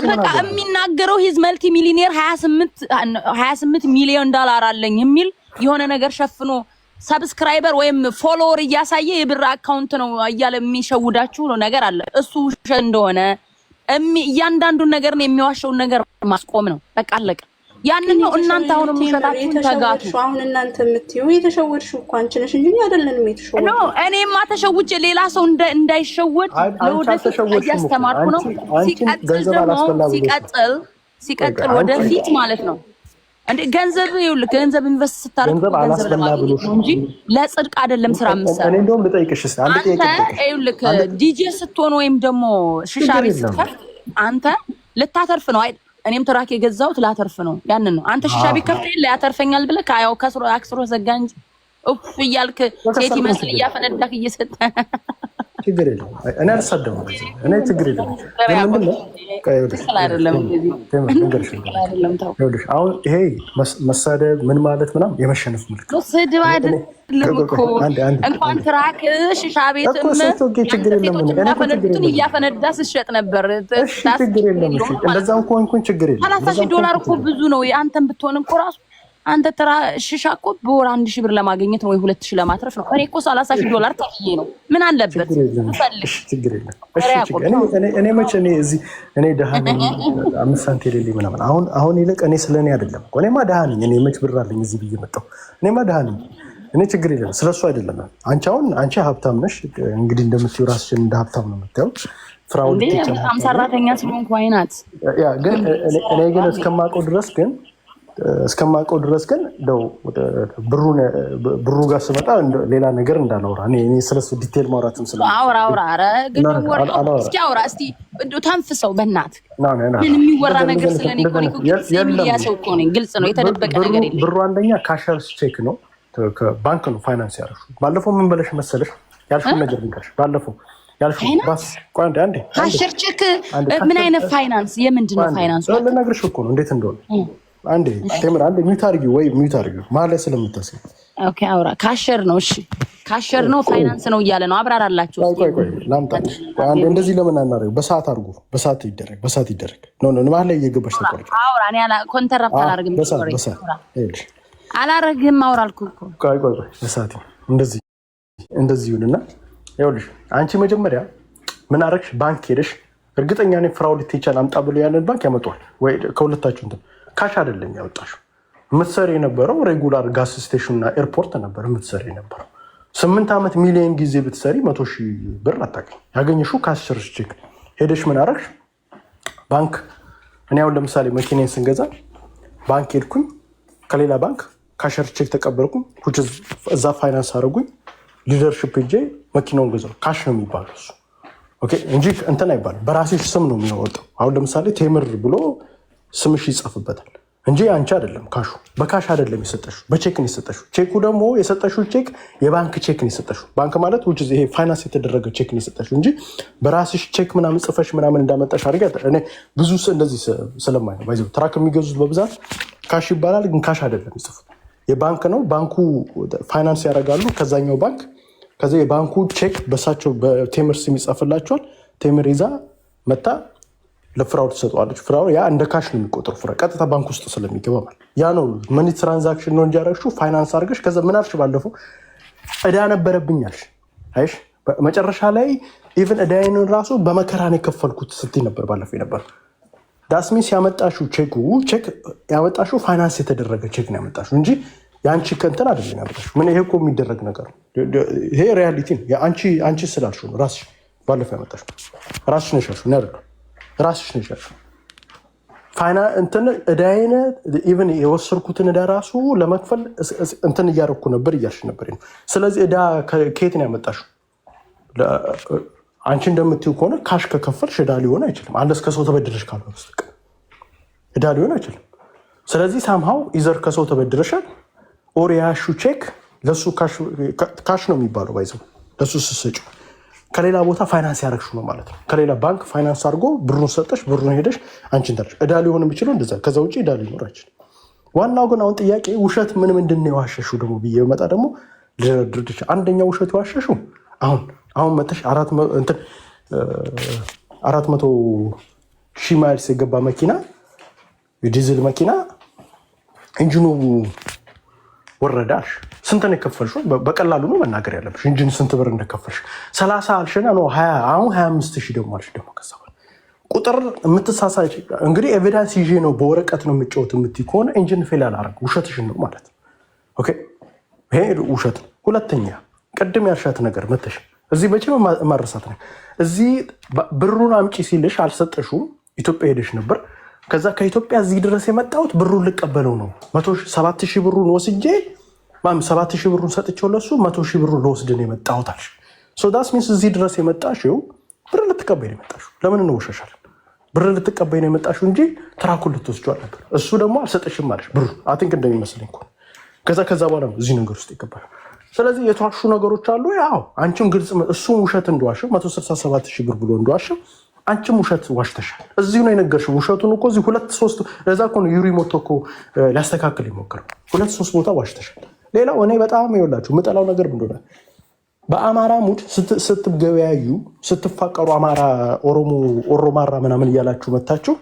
በቃ የሚናገረው ሂዝ መልቲ ሚሊዮኔር $28 ሚሊዮን አለኝ የሚል የሆነ ነገር ሸፍኖ ሰብስክራይበር ወይም ፎሎወር እያሳየ የብር አካውንት ነው እያለ የሚሸውዳችሁ ነው ነገር አለ። እሱ ውሸት እንደሆነ እያንዳንዱን ነገር ነው የሚዋሸውን ነገር ማስቆም ነው። በቃ አለቀ። ያንን ነው እናንተ አሁን ሙሸታችሁን ተጋቱ። አሁን እናንተ የምትዩ የተሸወድሽው እኮ አንቺ ነሽ እንጂ አይደለንም የተሸወድሽው። ነው እኔማ ተሸውጄ ሌላ ሰው እንዳይሸወድ ለወደፊት እያስተማርኩ ነው። ሲቀጥል ወደፊት ማለት ነው እንዴ ገንዘብ ይኸውልህ፣ ገንዘብ ኢንቨስት ስታደርግ ገንዘብ ለማግኘት ነው እንጂ ለጽድቅ አይደለም ስራ የምትሰራው። እኔ እንደውም ልጠይቅሽ እስኪ አንድ ጥያቄ ይኸውልህ፣ ዲጄ ስትሆን ወይም ደግሞ ሽሻ ቤት ስትከፍት አንተ ልታተርፍ ነው አይደል? እኔም ትራክ የገዛሁት ላተርፍ ነው። ያንን ነው አንተ ሽሻ ቤት ከፍተህ ያተርፈኛል ብለህ ካያው ከስሮ አክስሮ ዘጋ እንጂ ኡፍ እያልክ ሴት ይመስል እያፈነዳክ እየሰጠ ችግር የለውም። እኔ አልሳደብም። እኔ ችግር የለውም። አሁን ይሄ መሳደብ ምን ማለት ምናምን የመሸነፍ ምልክት ነው። ስድብ አይደለም እኮ እንኳን ትራክ ሽሻ ቤትም ሴቶችን እያፈነዳ ስሸጥ ነበር። ችግር የለም። እንደዛም ከሆንኩኝ ችግር የለም። $30,000 እኮ ብዙ ነው። አንተም ብትሆን እኮ ራሱ አንተ ተራ ሽሻ እኮ በወር 1,000 ብር ለማግኘት ነው ወይ 2,000 ለማትረፍ ነው። እኔ እኮ $30,000 ተብዬ ነው። ምን አለበት? ችግር የለም። እኔ መቼ እኔ ደሃ ነኝ 5 ሳንቲም የሌለኝ ምናምን አሁን ይልቅ እኔ ስለኔ አይደለም እኮ እኔማ ደሃ ነኝ። እኔ መች ብር አለኝ እዚህ ብዬ መጣሁ። እኔማ ደሃ ነኝ። እኔ ችግር የለም። ስለሱ አይደለም። አንቺ ሀብታም ነሽ። እንግዲህ እንደምትይው ራስሽን እንደ ሀብታም ነው የምታየው። ፍራውል በጣም ሰራተኛ ስለሆንኩ አይናት ግን እኔ ግን እስከማውቀው ድረስ ግን እንደው ብሩ ጋር ስመጣ ሌላ ነገር እንዳላወራ እኔ ስለሱ ዲቴል ማውራትም አውራ ኧረ ግን እስኪ አውራ እስቲ ተንፍሰው በእናትህ ምን የሚወራ ነገር ስለኔ እኮ ነው። ሰው እኮ ነኝ። ግልጽ ነው። የተደበቀ ነገር የለም። ብሩ አንደኛ ካሸርስ ቼክ ነው። ከባንክ ነው ፋይናንስ ያደረግሽው። ባለፈው ምን ብለሽ መሰለሽ ያልሽውን ነገር ልንገርሽ። ባለፈው ያልሽው ባስ ቆንጆ አንዴ ካሸር ቼክ ምን አይነት ፋይናንስ የምንድን ነው ፋይናንስ? ልነግርሽ እኮ ነው እንዴት እንደሆነ አንዴ ቴምር አንዴ ሚውት አድርጊው መሀል ላይ ስለምታስብ። ኦኬ አውራ። ካሸር ነው። እሺ ካሸር ነው ፋይናንስ ነው እያለ ነው። አብራራላችሁ። ቆይ ላምጣልሽ። አንዴ እንደዚህ ለምን አናደርገው? በሰዓት አድርጉ። በሰዓት ይደረግ ነው መሀል ላይ እየገባሽ ተቆርጭ። አውራ። እኔ ኮንትራክት አላደርግም። በሰዓት አላደርግም። አውራ አልኩህ እኮ። ቆይ በሰዓት እንደዚህ ይሁንና ይኸውልሽ፣ አንቺ መጀመሪያ ምን አደረግሽ? ባንክ ሄደሽ እርግጠኛ ነኝ ፍራውል ቴቻን አምጣ ብሎ ያንን ባንክ ያመጣዋል ወይ ከሁለታችሁ እንትን ካሽ አይደለም ያወጣሽው። የምትሰሪ የነበረው ሬጉላር ጋስ ስቴሽን እና ኤርፖርት ነበር የምትሰሪ የነበረው። 8 ዓመት ሚሊዮን ጊዜ ብትሰሪ 100,000 ብር አታገኝ። ያገኘሽው ካሽርስ ቼክ። ሄደሽ ምን አደረግሽ? ባንክ እኔ አሁን ለምሳሌ መኪናን ስንገዛ ባንክ ሄድኩኝ፣ ከሌላ ባንክ ካሽር ቼክ ተቀበልኩኝ፣ እዛ ፋይናንስ አደረጉኝ፣ ሊደርሽፕ ሄጄ መኪናውን ገዛው። ካሽ ነው የሚባለው እሱ እንጂ እንትን አይባልም። በራስሽ ስም ነው የሚያወጣው። አሁን ለምሳሌ ቴምር ብሎ ስምሽ ይጻፍበታል እንጂ አንቺ አይደለም። ካሹ በካሽ አይደለም የሰጠሽው፣ በቼክ ነው የሰጠሽው። ቼኩ ደግሞ የሰጠሽው ቼክ የባንክ ቼክ ነው የሰጠሽው። ባንክ ማለት ውጭ ይሄ ፋይናንስ የተደረገ ቼክ ነው የሰጠሽው እንጂ በራስሽ ቼክ ምናምን ጽፈሽ ምናምን እንዳመጣሽ አድርጋ እኔ ብዙ እንደዚህ ስለማይ ነው ባይዘው ትራክ የሚገዙት በብዛት ካሽ ይባላል፣ ግን ካሽ አይደለም የሚጽፉት። የባንክ ነው። ባንኩ ፋይናንስ ያደርጋሉ ከዛኛው ባንክ። ከዛ የባንኩ ቼክ በሳቸው በቴምር ስም ይጻፍላቸዋል። ቴምር ይዛ መታ ለፍራው ትሰጠዋለች። ፍራው ያ እንደ ካሽ ነው የሚቆጥረው። ፍራ ቀጥታ ባንክ ውስጥ ስለሚገባ ማለት ያ ነው መኒ ትራንዛክሽን ነው እንጂ ያደረግሽው ፋይናንስ አድርገሽ ከዛ ምን አልሽ? ባለፈው እዳ ነበረብኝ አልሽ። አይሽ መጨረሻ ላይ ኢቭን እዳዬን ራሱ በመከራ ነው የከፈልኩት ስትይ ነበር ባለፈው ነበር። ዳስሚስ ያመጣሽው ቼክ ያመጣሽው ፋይናንስ የተደረገ ቼክ ነው ያመጣሽው እንጂ የአንቺ ከንትን አይደለም ያመጣሽው። ምን ይሄ እኮ የሚደረግ ነገር ነው። ይሄ ሪያሊቲ ነው። አንቺ ስላልሽው ነው ራስሽ ባለፈው ያመጣሽው። ራስሽ ነሽ ያልሽው ነው አይደል? ራስሽ ነሽ ያልሽው። እንትን እዳዬን ኢቭን የወሰድኩትን እዳ ራሱ ለመክፈል እንትን እያደረኩ ነበር እያልሽ ነበር። ስለዚህ እዳ ከየት ነው ያመጣሽው? አንቺ እንደምትይው ከሆነ ካሽ ከከፈልሽ እዳ ሊሆን አይችልም። አንደስ ከሰው ተበድረሽ ካልሆነ በስተቀር እዳ ሊሆን አይችልም። ስለዚህ ሳምሃው ኢዘር ከሰው ተበድረሻል ኦር ያሹ ቼክ ለሱ ካሽ ነው የሚባለው። ባይዘው ለሱ ስትሰጪው ከሌላ ቦታ ፋይናንስ ያደረግሽው ነው ማለት ነው። ከሌላ ባንክ ፋይናንስ አድርጎ ብሩን ሰጠሽ፣ ብሩን ሄደሽ አንቺን ተርሽ። እዳ ሊሆን የሚችለው እንደዛ፣ ከዛ ውጭ እዳ ሊኖር አይችልም። ዋናው ግን አሁን ጥያቄ ውሸት ምንድን ነው የዋሸሽው ደግሞ ብዬ በመጣ ደግሞ ልደረድርድሽ። አንደኛው ውሸት የዋሸሽው አሁን መተሽ 400,000 ማይልስ የገባ መኪና የዲዝል መኪና ኢንጂኑ ወረዳሽ። ስንት ነው የከፈልሽው? በቀላሉ ነው መናገር ያለብሽ። ኢንጂን ስንት ብር እንደከፈልሽ 30 አልሽና ነው 20 አሁን 25,000 ደግሞ አልሽ። ደግሞ ከዛ ቁጥር የምትሳሳች እንግዲህ ኤቪደንስ ይዤ ነው በወረቀት ነው የምጫወት የምትይ ከሆነ ኢንጂን ፌል አላረግ ውሸትሽን ነው ማለት ነው። ኦኬ ይሄ ውሸት ነው። ሁለተኛ ቅድም ያልሻት ነገር መተሽ እዚህ መቼም ማረሳት ነው። እዚህ ብሩን አምጪ ሲልሽ አልሰጠሽውም። ኢትዮጵያ ሄደሽ ነበር። ከዛ ከኢትዮጵያ እዚህ ድረስ የመጣሁት ብሩን ልቀበለው ነው 7,000 ብሩን ወስጄ 7,000 ብሩን ሰጥቼው ለሱ 100,000 ብሩን ለወስድ ነው የመጣሁት አልሽ። ሶ ዳስ ሚንስ እዚህ ድረስ የመጣሽው ብር ልትቀበይ ነው የመጣሽው። ለምን እንወሻሻለን? ብር ልትቀበይ ነው የመጣሽው እንጂ ትራኩን ልትወስጂው አልነበር። እሱ ደግሞ አልሰጠሽም ማለሽ ብሩ አቲንክ እንደሚመስለኝ እኮ ከዛ በኋላ እዚህ ነገር ውስጥ ይገባል። ስለዚህ የተዋሹ ነገሮች አሉ። ያው አንቺም ግልጽ እሱም ውሸት እንደዋሸው 167,000 ብር ብሎ እንደዋሸው አንቺም ውሸት ዋሽተሻል። እዚሁ ነው የነገርሽው ውሸቱን እኮ እዚህ 2-3 ለዛ እኮ ነው ዩሪ ሞቶ እኮ ሊያስተካክል የሞከረው 2-3 ቦታ ዋሽተሻል። ሌላው እኔ በጣም ይኸውላችሁ የምጠላው ነገር ምንድን ነው በአማራ ሙድ ስትገበያዩ ስትፋቀሩ አማራ ኦሮማራ ምናምን እያላችሁ መታችሁ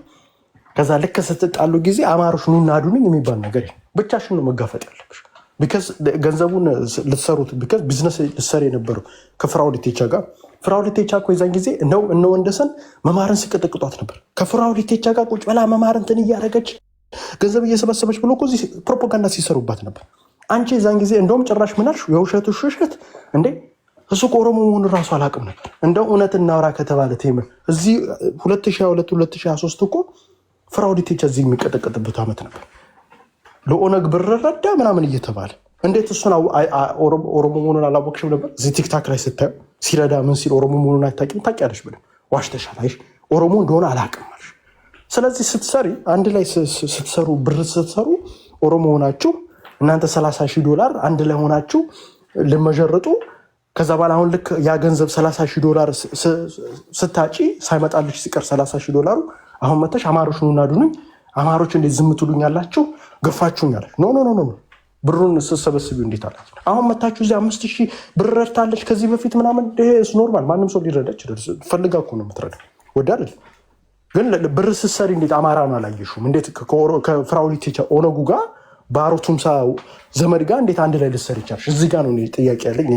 ከዛ ልክ ስትጣሉ ጊዜ አማሮች ኑና አዱንኝ የሚባል ነገር ብቻሽን ነው መጋፈጥ ያለብሽ። ቢካዝ ገንዘቡን ልትሰሩት ቢካዝ ቢዝነስ ልትሰሪ የነበረው ከፍራኦል ኢቴቻ ጋር ፍራኦል ኢቴቻ እኮ የዛን ጊዜ እነ ወንደሰን መማርን ሲቀጠቅጧት ነበር። ከፍራኦል ኢቴቻ ጋር ቁጭ ብላ መማርን እንትን እያደረገች ገንዘብ እየሰበሰበች ብሎ እኮ እዚህ ፕሮፓጋንዳ ሲሰሩባት ነበር። አንቺ የዛን ጊዜ እንደውም ጭራሽ ምናልሽ የውሸቱ ውሸት እንዴ እሱ ኦሮሞ መሆኑን ራሱ አላውቅም ነበር። እንደው እውነት እናውራ ከተባለ ቴምር እዚህ 2022-2023 እኮ ፍራኦል ኢቴቻ እዚህ የሚቀጠቀጥበት ዓመት ነበር። ለኦነግ ብር ረዳ ምናምን እየተባለ እንዴት እሱን ኦሮሞ መሆኑን አላወቅሽም ነበር? እዚህ ቲክታክ ላይ ስታዩ ሲረዳ ምን ሲል ኦሮሞ መሆኑን አታውቂም? ታውቂያለሽ ብለህ ዋሽተሻል። አይሽ ኦሮሞ እንደሆነ አላውቅም አልሽ። ስለዚህ ስትሰሪ አንድ ላይ ስትሰሩ ብር ስትሰሩ ኦሮሞ ሆናችሁ እናንተ $30,000 አንድ ላይ ሆናችሁ ልመጀርጡ ከዛ በኋላ አሁን ልክ ያ ገንዘብ $30,000 ስታጪ ሳይመጣልሽ ሲቀር $30,000 አሁን መተሽ አማሮች ኑና አዱንኝ አማሮች እንዴት ዝም ትሉኛላችሁ ገፋችሁኛል። ኖ ብሩን ስትሰበስቢው እንዴት አላችሁ? አሁን መታችሁ እዚህ 5,000 ብር ረድታለች ከዚህ በፊት ምናምን ይሄ ኖርማል ማንም ሰው ሊረዳ ይችላል። ፈልጋ እኮ ነው የምትረዳው ወደ አይደል? ግን ብር ስትሰሪ እንዴት አማራን አላየሽውም? እንዴት ከፍራኦል ኢቴቻ ኦነጉ ጋር ባሮ ቱምሳ ዘመድ ጋር እንዴት አንድ ላይ ልትሰሪ ይቻልሽ? እዚህ ጋር ነው ጥያቄ ያለኝ።